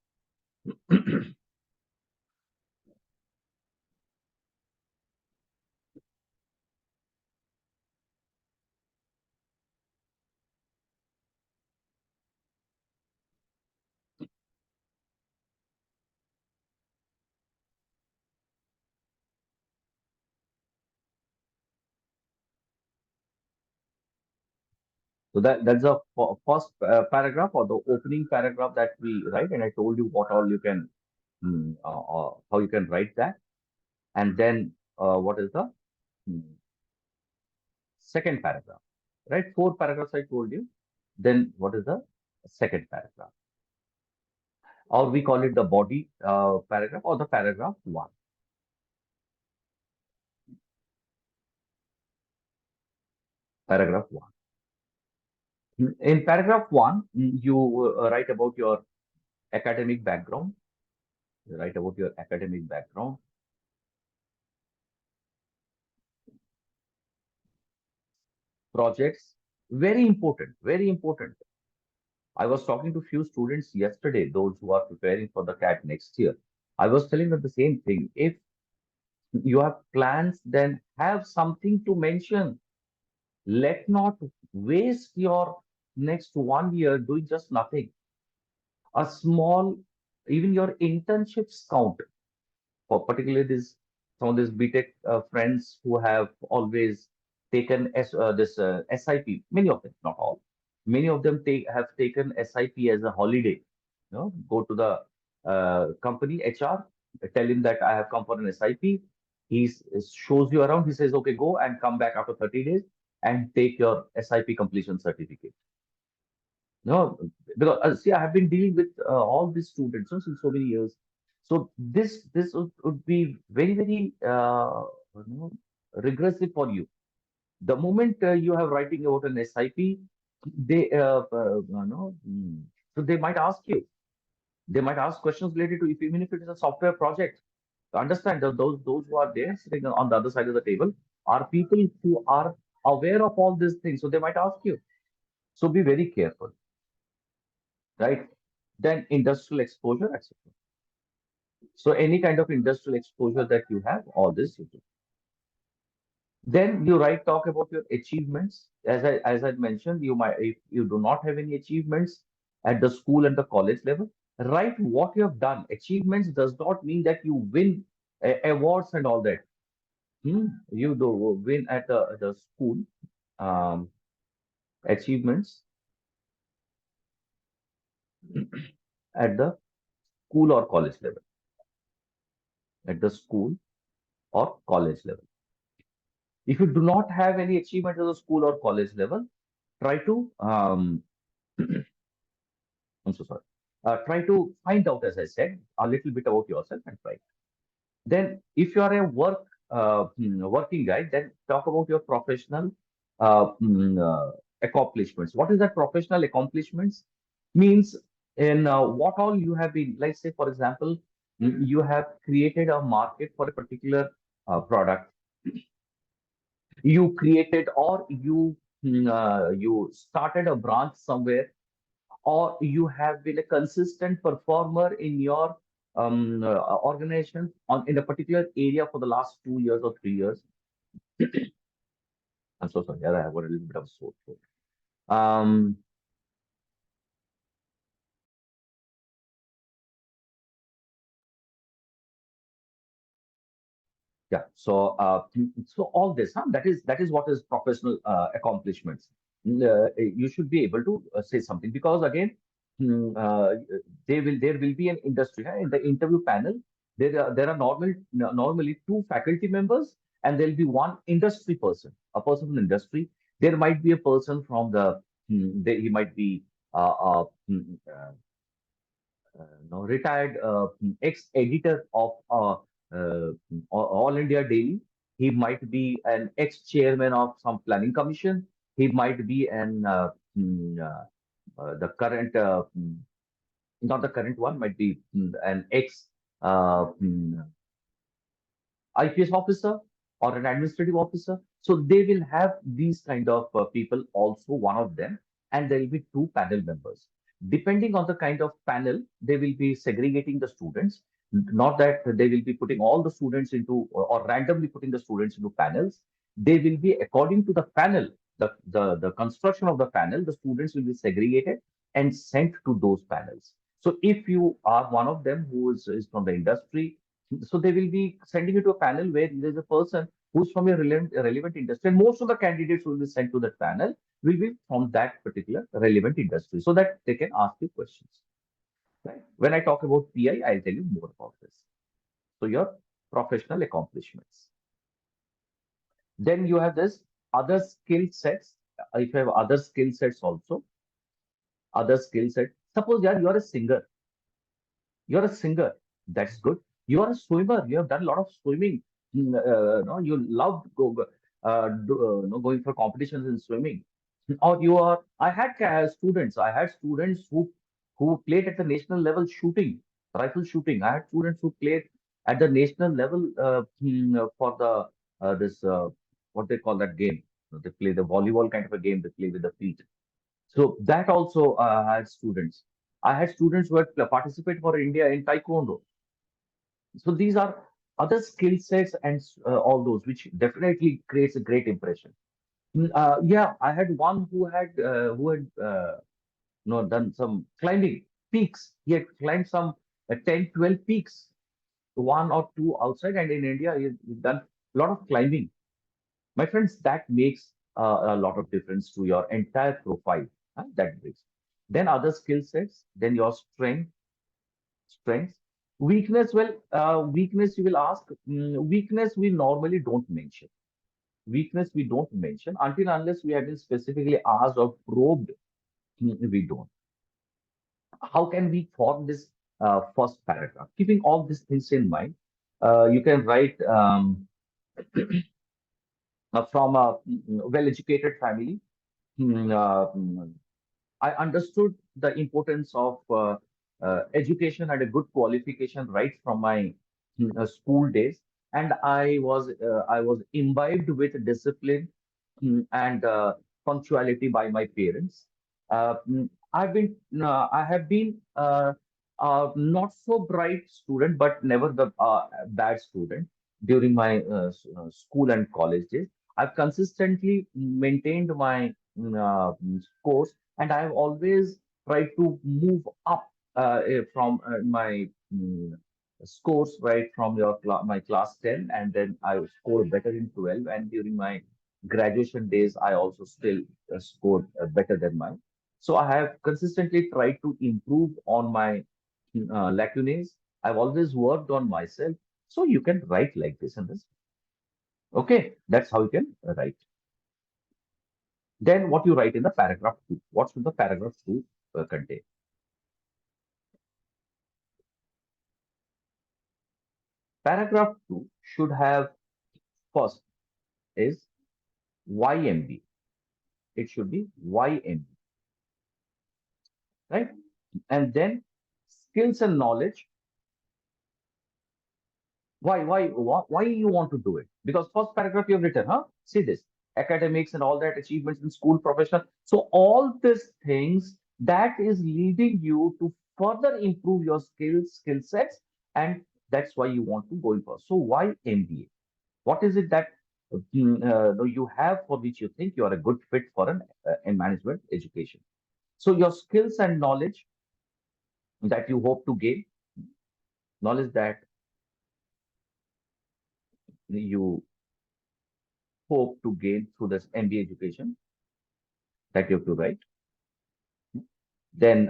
So that's the first paragraph or the opening paragraph that we write, and I told you what all you can how you can write that, and then what is the mm, second paragraph, right? Four paragraphs I told you. Then what is the second paragraph? Or we call it the body paragraph or the paragraph one. Paragraph one. In paragraph one, you write about your academic background. You write about your academic background, projects. Very important. Very important. I was talking to few students yesterday, those who are preparing for the CAT next year. I was telling them the same thing. If you have plans, then have something to mention. Let not waste your next 1 year doing just nothing. A small, even your internships count for particularly this some of these BTech friends who have always taken this SIP. Many of them, not all, many of them have taken SIP as a holiday. Go to the company HR, tell him that I have come for an SIP. He shows you around. He says, "Okay, go and come back after 30 days and take your SIP completion certificate." No, because see, I have been dealing with all these students since so many years. So this would be very very regressive for you. The moment you have writing about an SIP, they so they might ask you. They might ask questions related to if even if it is a software project. Understand that those who are there sitting on the other side of the table are people who are aware of all these things. So they might ask you. So be very careful, right? Then industrial exposure, etc. So any kind of industrial exposure that you have, all this you do. Then you talk about your achievements. As I mentioned, you might if you do not have any achievements at the school and the college level, write what you have done. Achievements does not mean that you win awards and all that. You do win at the school. Um, Achievements at the school or college level. At the school or college level. If you do not have any achievement at the school or college level, try to I'm so sorry. Try to find out, as I said, a little bit about yourself and try. Then, if you are a working guy, then talk about your professional accomplishments. What is that professional accomplishments? Means in what all you have been, like say, for example, you have created a market for a particular product. You created or you started a branch somewhere, or you have been a consistent performer in your organization on in a particular area for the last 2 years or 3 years. I'm so sorry, I have got a little bit of a sore throat. Um, Yeah. So all this, huh? That is what is professional accomplishments. You should be able to say something because again, mm, uh, there will be an industry, huh? In the interview panel. There are normally two faculty members and there will be one industry person, a person from industry. There might be a person from he might be retired ex-editor of All India Daily. He might be an ex-chairman of some planning commission. He might be the current, not the current one, might be an ex uh, mm, IPS officer or an administrative officer. So they will have these kind of people, also one of them, and there will be two panel members. Depending on the kind of panel, they will be segregating the students. Not that they will be putting all the students into or randomly putting the students into panels. They will be according to the panel, the construction of the panel, the students will be segregated and sent to those panels. So if you are one of them who is from the industry, so they will be sending you to a panel where there's a person who's from a relevant industry, and most of the candidates who will be sent to that panel will be from that particular relevant industry, so that they can ask you questions. Right? When I talk about PI, I'll tell you more about this. So your professional accomplishments. Then you have this other skill sets. If you have other skill sets also, other skill set. Suppose yeah, you are a singer. You're a singer. That's good. You are a swimmer. You have done a lot of swimming. No, you love going for competitions in swimming. Or you are. I had students. I had students who played at the national level shooting, rifle shooting. I had students who played at the national level for the this what they call that game. They play the volleyball kind of a game. They play with the feet. So that also had students. I had students who had participated for India in Taekwondo. So these are other skill sets and all those, which definitely creates a great impression. Yeah, I had one who had done some climbing peaks. He had climbed some 10, 12 peaks, one or two outside, and in India he's done a lot of climbing. My friends, that makes a lot of difference to your entire profile. That makes. Then other skill sets, then your strengths. Weakness, well, weakness you will ask. Weakness we normally don't mention. Weakness we don't mention until unless we have been specifically asked or probed. We don't. How can we form this first paragraph? Keeping all these things in mind, you can write from a well-educated family. Mm, uh, mm, I understood the importance of education and a good qualification right from my school days, and I was imbibed with discipline and punctuality by my parents. I have been not so bright student, but never the bad student during my school and college days. I've consistently maintained my scores, and I've always tried to move up from my scores right from my class 10, and then I scored better in 12, and during my graduation days I also still scored better than mine. So I have consistently tried to improve on my lacunae. I've always worked on myself. So you can write like this and this. Okay, that's how you can write. Then what you write in the paragraph two. What should the paragraph two contain? Paragraph 2 should have first is YMB. It should be YMB, right? And then skills and knowledge. Why you want to do it? Because first paragraph you have written, huh? See this, academics and all that, achievements in school, professional. So all these things that is leading you to further improve your skill sets, and that's why you want to go in first. So why MBA? What is it that you have for which you think you are a good fit for an in management education? So your skills and knowledge that you hope to gain, knowledge that you hope to gain through this MBA education that you have to write. Then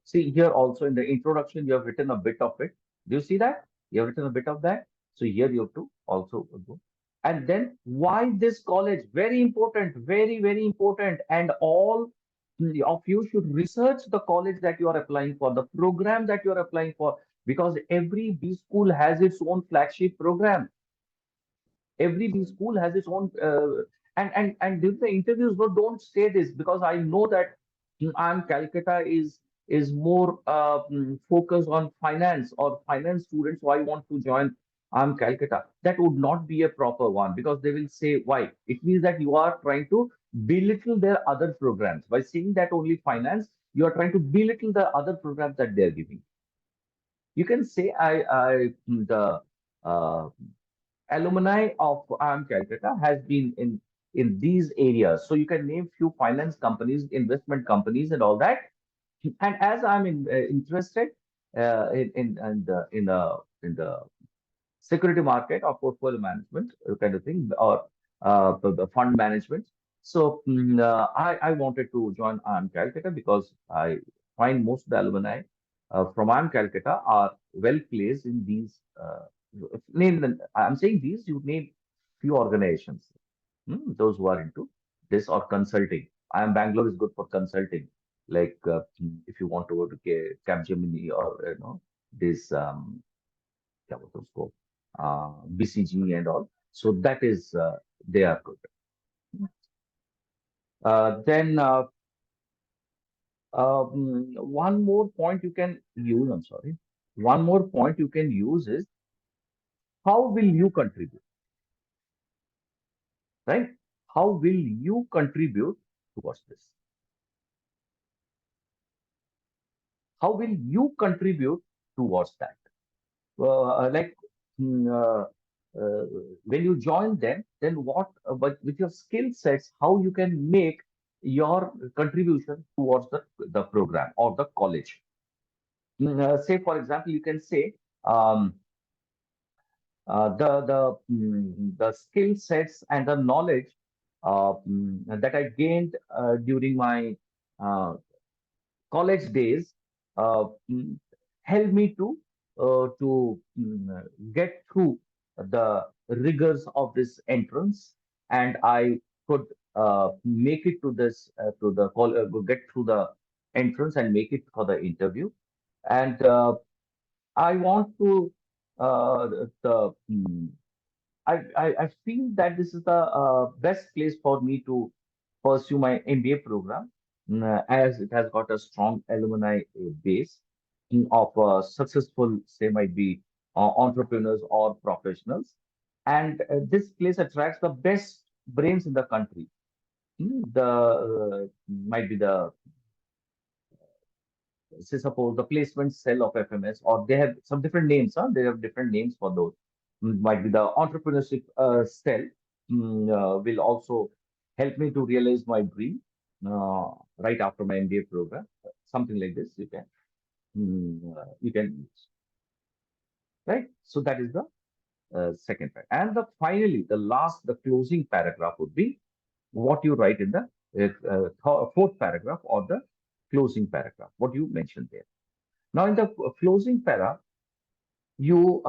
see here also in the introduction, you have written a bit of it. Do you see that? You have written a bit of that. So here you have to also go. And then why this college? Very important, very, very important. And all of you should research the college that you are applying for, the program that you are applying for, because every B school has its own flagship program. Every B school has its own and if the interviews, no, don't say this, because I know that I'm Calcutta is more focused on finance or finance students who I want to join. I'm Calcutta. That would not be a proper one, because they will say why. It means that you are trying to belittle their other programs by saying that only finance. You are trying to belittle the other programs that they are giving. You can say the uh, alumni of IIM Calcutta has been in these areas. So you can name few finance companies, investment companies, and all that. And as I'm interested in the security market or portfolio management kind of thing, or the fund management. So I wanted to join IIM Calcutta because I find most of the alumni from IIM Calcutta are well placed in these. I'm saying these, you name few organizations, those who are into this or consulting. IIM Bangalore is good for consulting. Like if you want to go to Capgemini or this क्या बोलते हैं उसको BCG and all. So that is they are good. Then one more point you can use. I'm sorry. One more point you can use is how will you contribute, right? How will you contribute towards this? How will you contribute towards that? Like mm, uh, uh, when you join them, then what, but with your skill sets, how you can make your contribution towards the program or the college. Say, for example, you can say the skill sets and the knowledge that I gained during my uh, college days uh, mm, helped me to get through the rigors of this entrance, and I could make it to this to the call get through the entrance and make it for the interview. And I want to the I feel that this is the best place for me to pursue my MBA program, as it has got a strong alumni base of successful, say, might be entrepreneurs or professionals. And this place attracts the best brains in the country. The might be the say suppose the placement cell of FMS, or they have some different names, huh? They have different names for those. Might be the entrepreneurship cell will also help me to realize my dream right after my MBA program. Something like this you can use, right? So that is the second part. And the finally, the last, the closing paragraph would be what you write in the fourth paragraph or the closing paragraph, what you mentioned there. Now, in the closing para, you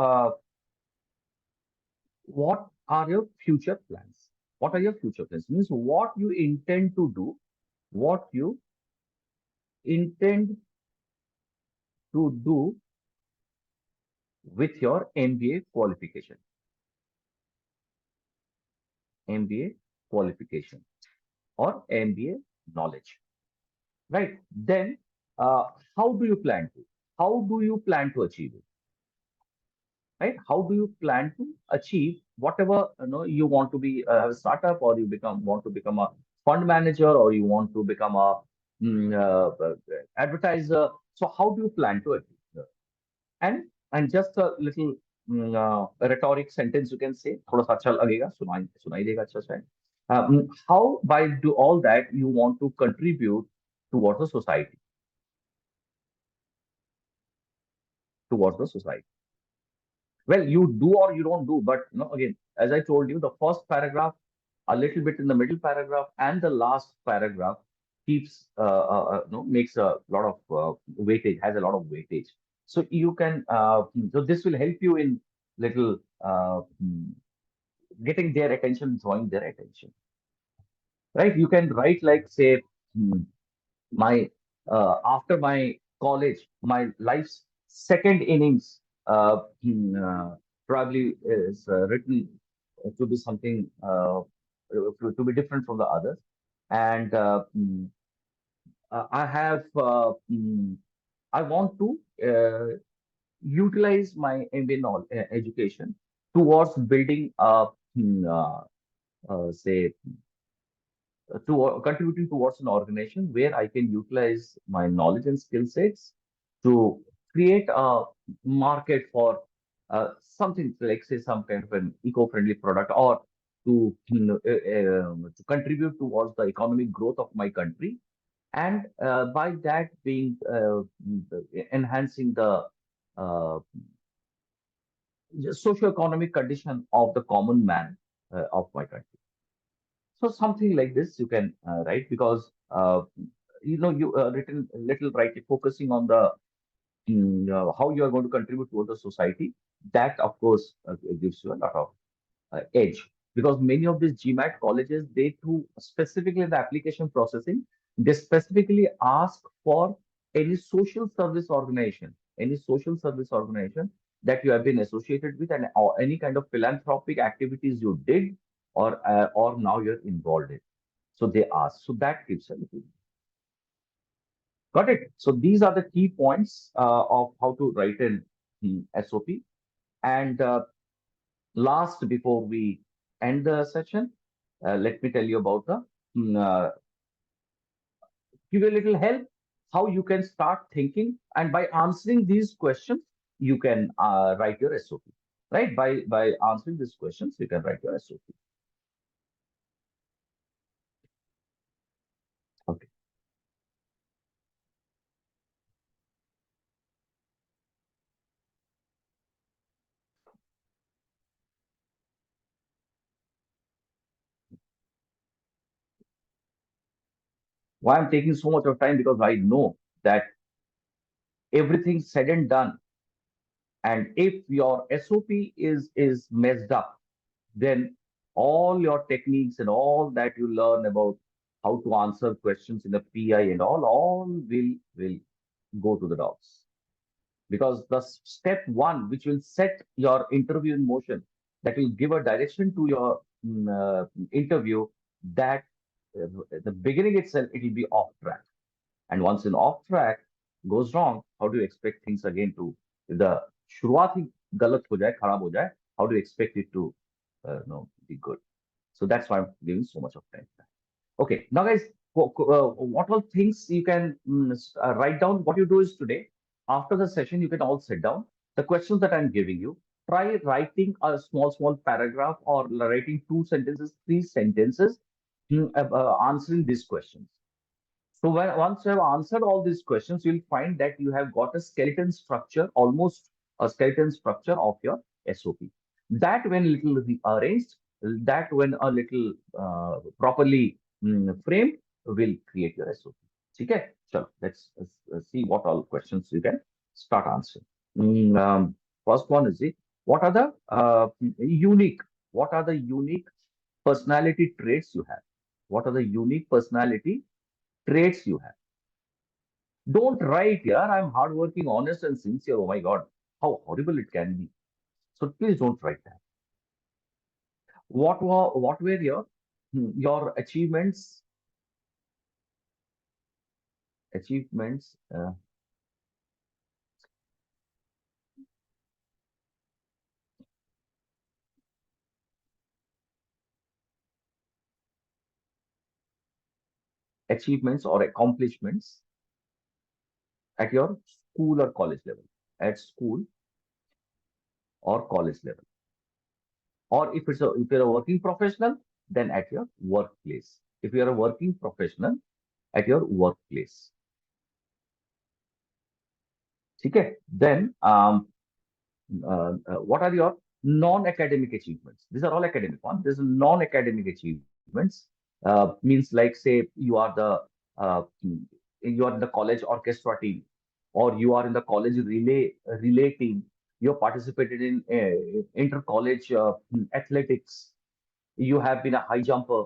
what are your future plans? What are your future plans? Means what you intend to do, what you intend to do with your MBA qualification. MBA qualification or MBA knowledge, right? Then, uh, how do you plan to? How do you plan to achieve it? Right? How do you plan to achieve whatever you want to be a startup, or you become want to become a fund manager, or you want to become a advertiser? So, how do you plan to achieve that? And just a little rhetoric sentence you can say, थोड़ा सा अच्छा लगेगा, सुनाई देगा अच्छा शायद. How by do all that you want to contribute towards the society, towards the society. Well, you do or you don't do, but again, as I told you, the first paragraph, a little bit in the middle paragraph, and the last paragraph keeps makes a lot of weightage, has a lot of weightage. So you can so this will help you in little getting their attention, drawing their attention, right? You can write like say my after my college, my life's second innings probably is written to be something to be different from the others. And I have I want to utilize my MBA education towards building a say to contributing towards an organization where I can utilize my knowledge and skill sets to create a market for something like say some kind of an eco-friendly product, or to to contribute towards the economic growth of my country, and by that being enhancing the uh, socio-economic condition of the common man of my country. So something like this you can write, because you written little rightly focusing on the how you are going to contribute toward the society. That of course gives you a lot of edge, because many of these GMAT colleges, they do specifically the application processing, they specifically ask for any social service organization, that you have been associated with, and or any kind of philanthropic activities you did, or now you're involved in. So they ask. So that gives a little. Got it. So these are the key points of how to write an SOP. And last, before we end the session, let me tell you about the mm, uh, give you a little help how you can start thinking, and by answering these questions, you can write your SOP. Right? By answering these questions, you can write your SOP. Okay. Why I'm taking so much of time? Because I know that everything said and done, and if your SOP is messed up, then all your techniques and all that you learn about how to answer questions in a PI and all will go to the dogs. Because the step one, which will set your interview in motion, that will give a direction to your interview, that the beginning itself, it will be off track. And once in off track goes wrong, how do you expect things again to, if the शुरुआत ही गलत हो जाए, खराब हो जाए, how do you expect it to be good? So that's why I'm giving so much of time. Okay, now guys, what all things you can write down? What you do is today, after the session, you can all sit down. The questions that I'm giving you, try writing a small paragraph, or writing 2 sentences, 3 sentences, answering these questions. So once you have answered all these questions, you'll find that you have got a skeleton structure, almost a skeleton structure of your SOP. That when little rearranged, that when a little properly framed, will create your SOP. Okay, so let's see what all questions you can start answering. First one is it, what are the unique, what are the unique personality traits you have? What are the unique personality traits you have? Don't write here, I'm hardworking, honest, and sincere. Oh my God. how horrible it can be. So please don't write that. What were your achievements, achievements or accomplishments at your school or college level? At school or college level, or if you're a working professional, then at your workplace. If you're a working professional, at your workplace. Okay. Then what are your non-academic achievements? These are all academic ones. There's non-academic achievements. Means like say you are in the college orchestra team, or you are in the college relay team. You have participated in inter-college athletics. You have been a high jumper,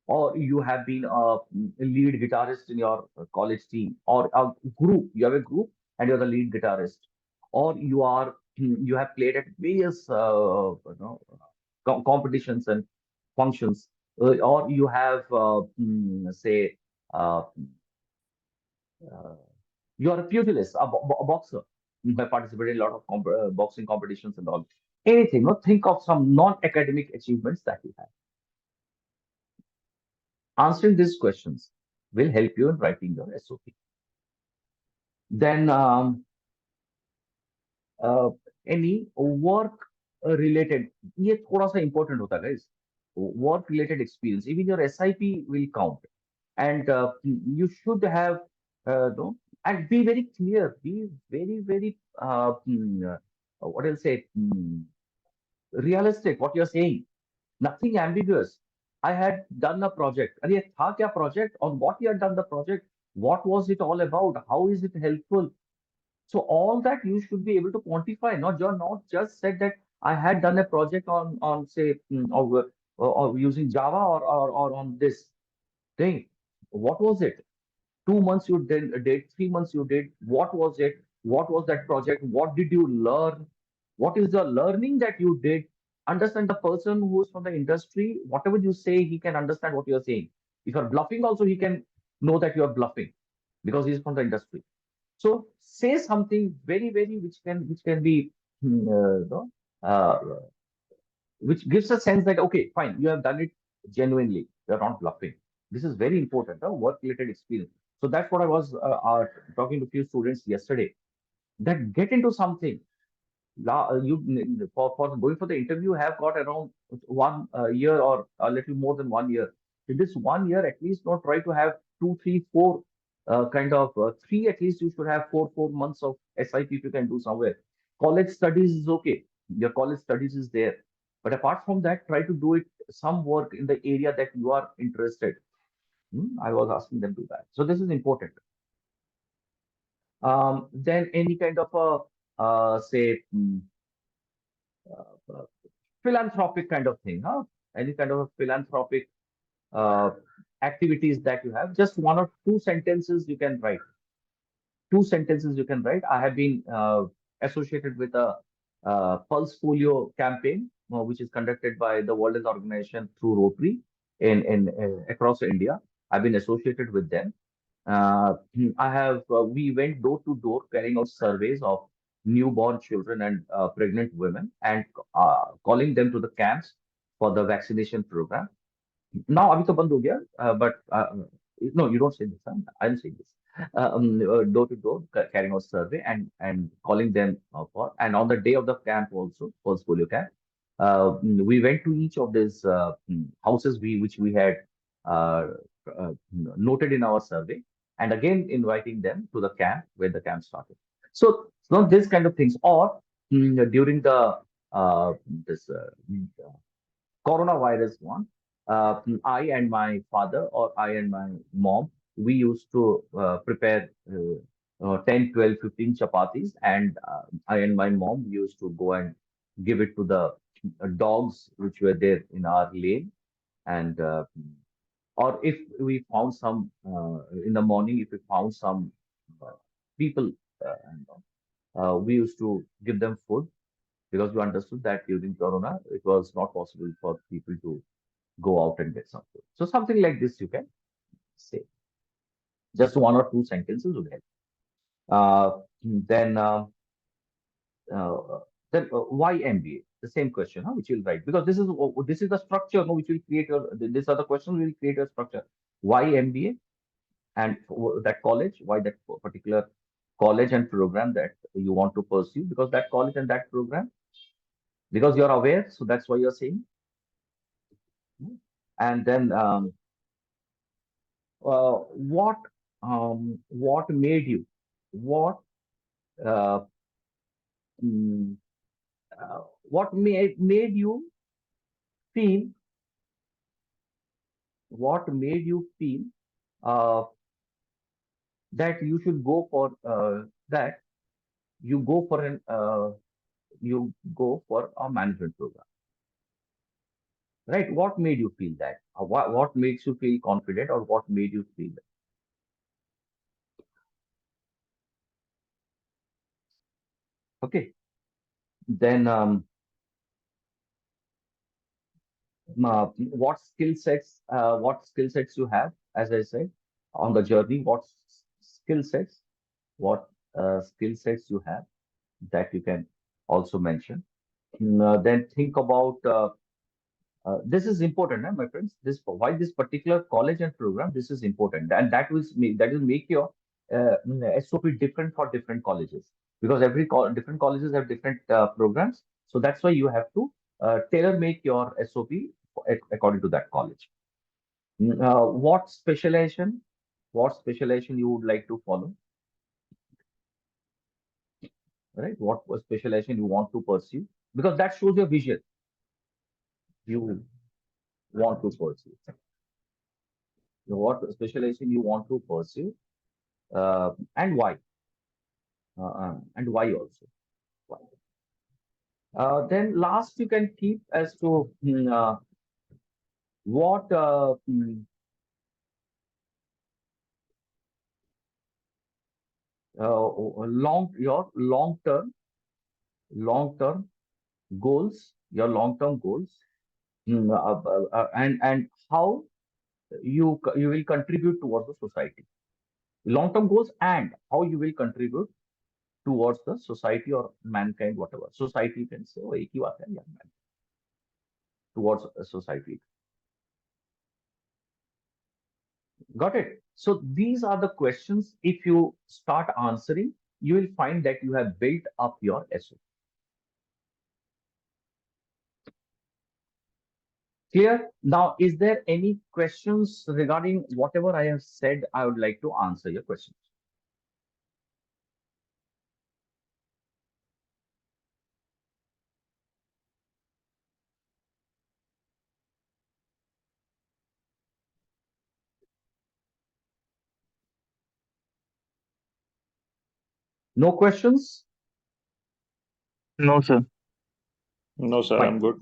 or you have been a lead guitarist in your college team, or a group. You have a group and you're the lead guitarist, or you have played at various competitions and functions, or you have say uh, uh, you are a pugilist, a boxer. You have participated in a lot of boxing competitions and all. Anything. Think of some non-academic achievements that you have. Answering these questions will help you in writing your SOP. Then uh, any work related, ये थोड़ा सा important होता है guys. Work related experience, even your SIP will count, and you should have no, and be very clear, be very what I'll say, realistic what you're saying. Nothing ambiguous. I had done a project. अरे था क्या project? On what you had done the project? What was it all about? How is it helpful? So all that you should be able to quantify. Not just said that I had done a project on say or using Java or on this thing. What was it? 2 months you did, 3 months you did. What was it? What was that project? What did you learn? What is the learning that you did? Understand the person who is from the industry. Whatever you say, he can understand what you're saying. If you're bluffing, also he can know that you're bluffing because he's from the industry. So say something very which can be no, uh, which gives a sense that okay, fine, you have done it genuinely. You're not bluffing. This is very important. Work-related experience. So that's what I was talking to a few students yesterday. That get into something. You for going for the interview have got around 1 year or a little more than 1 year. In this 1 year, at least not try to have two, three, four kind of three. At least you should have four months of SIP if you can do somewhere. College studies is okay. Your college studies is there, but apart from that, try to do it some work in the area that you are interested. I was asking them to do that. So this is important. Then any kind of a say uh, philanthropic kind of thing, huh? Any kind of a philanthropic uh, activities that you have, just one or two sentences you can write. Two sentences you can write. I have been associated with a Pulse Polio campaign, which is conducted by the World Health Organization through Rotary in across India. I've been associated with them. We went door to door carrying out surveys of newborn children and pregnant women and calling them to the camps for the vaccination program. Now, अभी तो बंद हो गया, but no, you don't say this. Huh? I'm saying this. Door to door, carrying out survey and calling them for. And on the day of the camp also, Pulse Polio camp, we went to each of these houses which we had uh, noted in our survey, and again inviting them to the camp where the camp started. So this kind of things, or during the this coronavirus one, I and my father or I and my mom, we used to prepare 10, 12, 15 chapatis, and I and my mom used to go and give it to the dogs which were there in our lane. And or if we found some in the morning, if we found some uh, people we used to give them food because we understood that during Corona, it was not possible for people to go out and get some food. So something like this you can say. Just one or two sentences would help. Then uh, why MBA? The same question, huh, which you'll write because this is the structure, no, which will create your. These are the questions will create a structure. Why MBA and that college? Why that particular college and program that you want to pursue? Because that college and that program, because you're aware, so that's why you're saying. And then what made you what uh, mm, what made you feel what made you feel uh, that you should go for that you go for an you go for a management program, right? What made you feel that? What makes you feel confident, or what made you feel that? Okay, then what skill sets you have, as I said, on the journey, skill sets what skill sets you have that you can also mention. Then think about this is important, my friends. This why this particular college and program. This is important, and that will make your SOP different for different colleges because different colleges have different programs. So that's why you have to tailor make your SOP according to that college. What specialization? What specialization you would like to follow? Right? What specialization you want to pursue? Because that shows your vision you want to pursue. What specialization you want to pursue, and why? And why also? Why? Then last you can keep as to what your long term goals, your long term goals, and how you will contribute towards the society. Long term goals and how you will contribute towards the society or mankind, whatever society you can say. वो एक ही बात है, yeah, man, towards a society. Got it? So these are the questions. If you start answering, you will find that you have built up your SO. Clear? Now, is there any questions regarding whatever I have said? I would like to answer your questions. No questions? No, sir. No, sir, Fine. I'm good.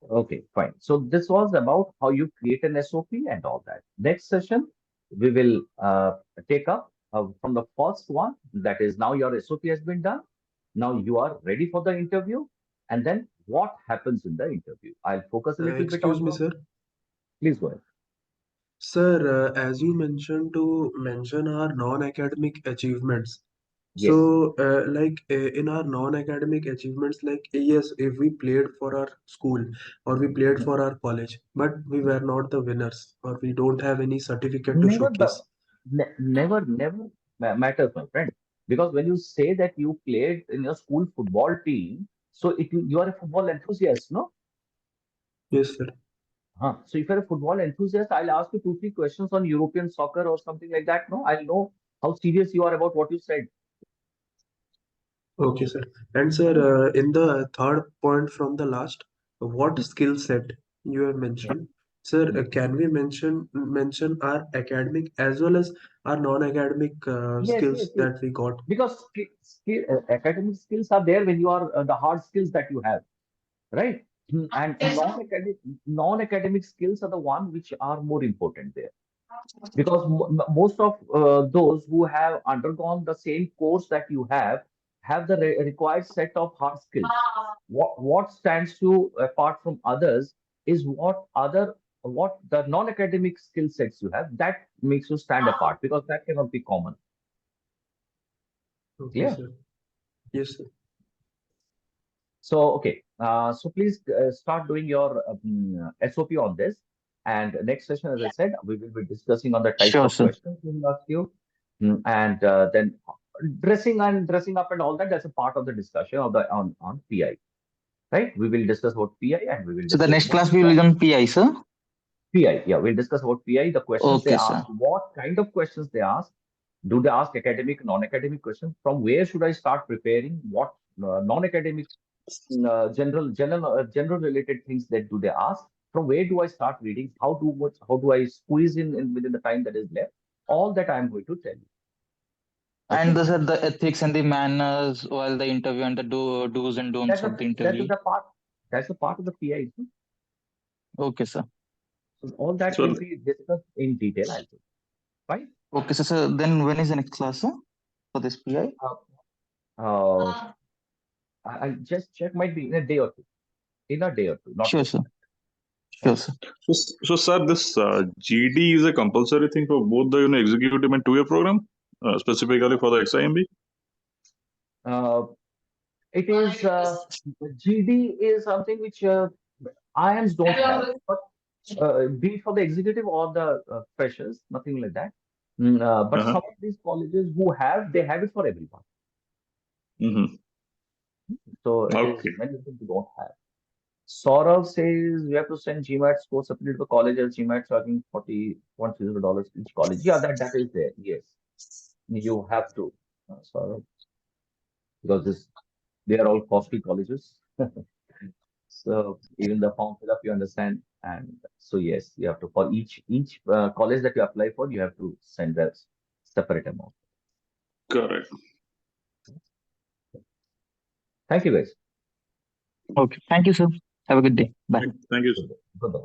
Okay, fine. So this was about how you create an SOP and all that. Next session, we will take up from the first one. That is now your SOP has been done. Now you are ready for the interview. And then what happens in the interview? I'll focus a little bit Excuse on me, your. sir. Please go ahead. Sir, as you mentioned to mention our non-academic achievements. Yes. In our non-academic achievements, like yes, if we played for our school or we played Mhm. for our college, but we were not the winners or we don't have any certificate to Never the showcase. never matters, my friend. Because when you say that you played in your school football team, so you are a football enthusiast, no? Yes, sir. So if you're a football enthusiast, I'll ask you two, three questions on European soccer or something like that. No, I'll know how serious you are about what you said. Okay, sir. And sir, in the third point from the last, what skill set you have mentioned? Sir, Mhm. can we mention our academic as well as our non-academic Yes, yes, skills yes. that we got? Because academic skills are there when you are the hard skills that you have, right? And non-academic skills are the one which are more important there. Because most of those who have undergone the same course that you have, have the required set of hard skills. What stands you apart from others is what the non-academic skill sets you have that makes you stand apart, because that cannot be common. Okay, Clear? sir. Yes, sir. So okay, so please start doing your SOP on this. And next session, as I said, we will be discussing on the types Sure, of sir. questions we will ask you. And then dressing up and all that, that's a part of the discussion of the on PI, right? We will discuss about PI and we will So the discuss next about class we will on PI, sir. PI. Yeah, we'll discuss about PI, the questions they Okay, ask, sir. what kind of questions they ask. Do they ask academic, non-academic questions? From where should I start preparing? What non-academic, general related things that do they ask? From where do I start reading? How do I squeeze in within the time that is left? All that I am going to tell you. Okay? And the ethics and the manners while the interview and the do's and don'ts of the interview. That's a part of the PI. Isn't it? Okay, sir. So all that So will be discussed in detail, I'll say. Right? Okay, so then when is the next class, sir, for this PI? Uh, I'll just check, might be in a day or two. In a day or two, not Sure, more. sir. Sure, sir. so sir, this GD is a compulsory thing for both the executive and 2-year program, specifically for the XIMB. It is GD is something which IIMs don't have, but be it for the executive or the freshers, nothing like that. But Uh-huh. some of these colleges who have, they have it for everyone. Mm-hmm. So it is Okay. many of them who don't have. Saurav says you have to send GMAT score separately to the colleges. GMAT charging $40 each college. Yeah, that is there. Yes, you have to, Saurav, because they are all costly colleges. So even the form fill up, you understand, and so yes, you have to, for each college that you apply for, you have to send a separate amount. Correct. Thank you, guys. Okay. Thank you, sir. Have a good day. Bye. Thank you, sir. Goodbye.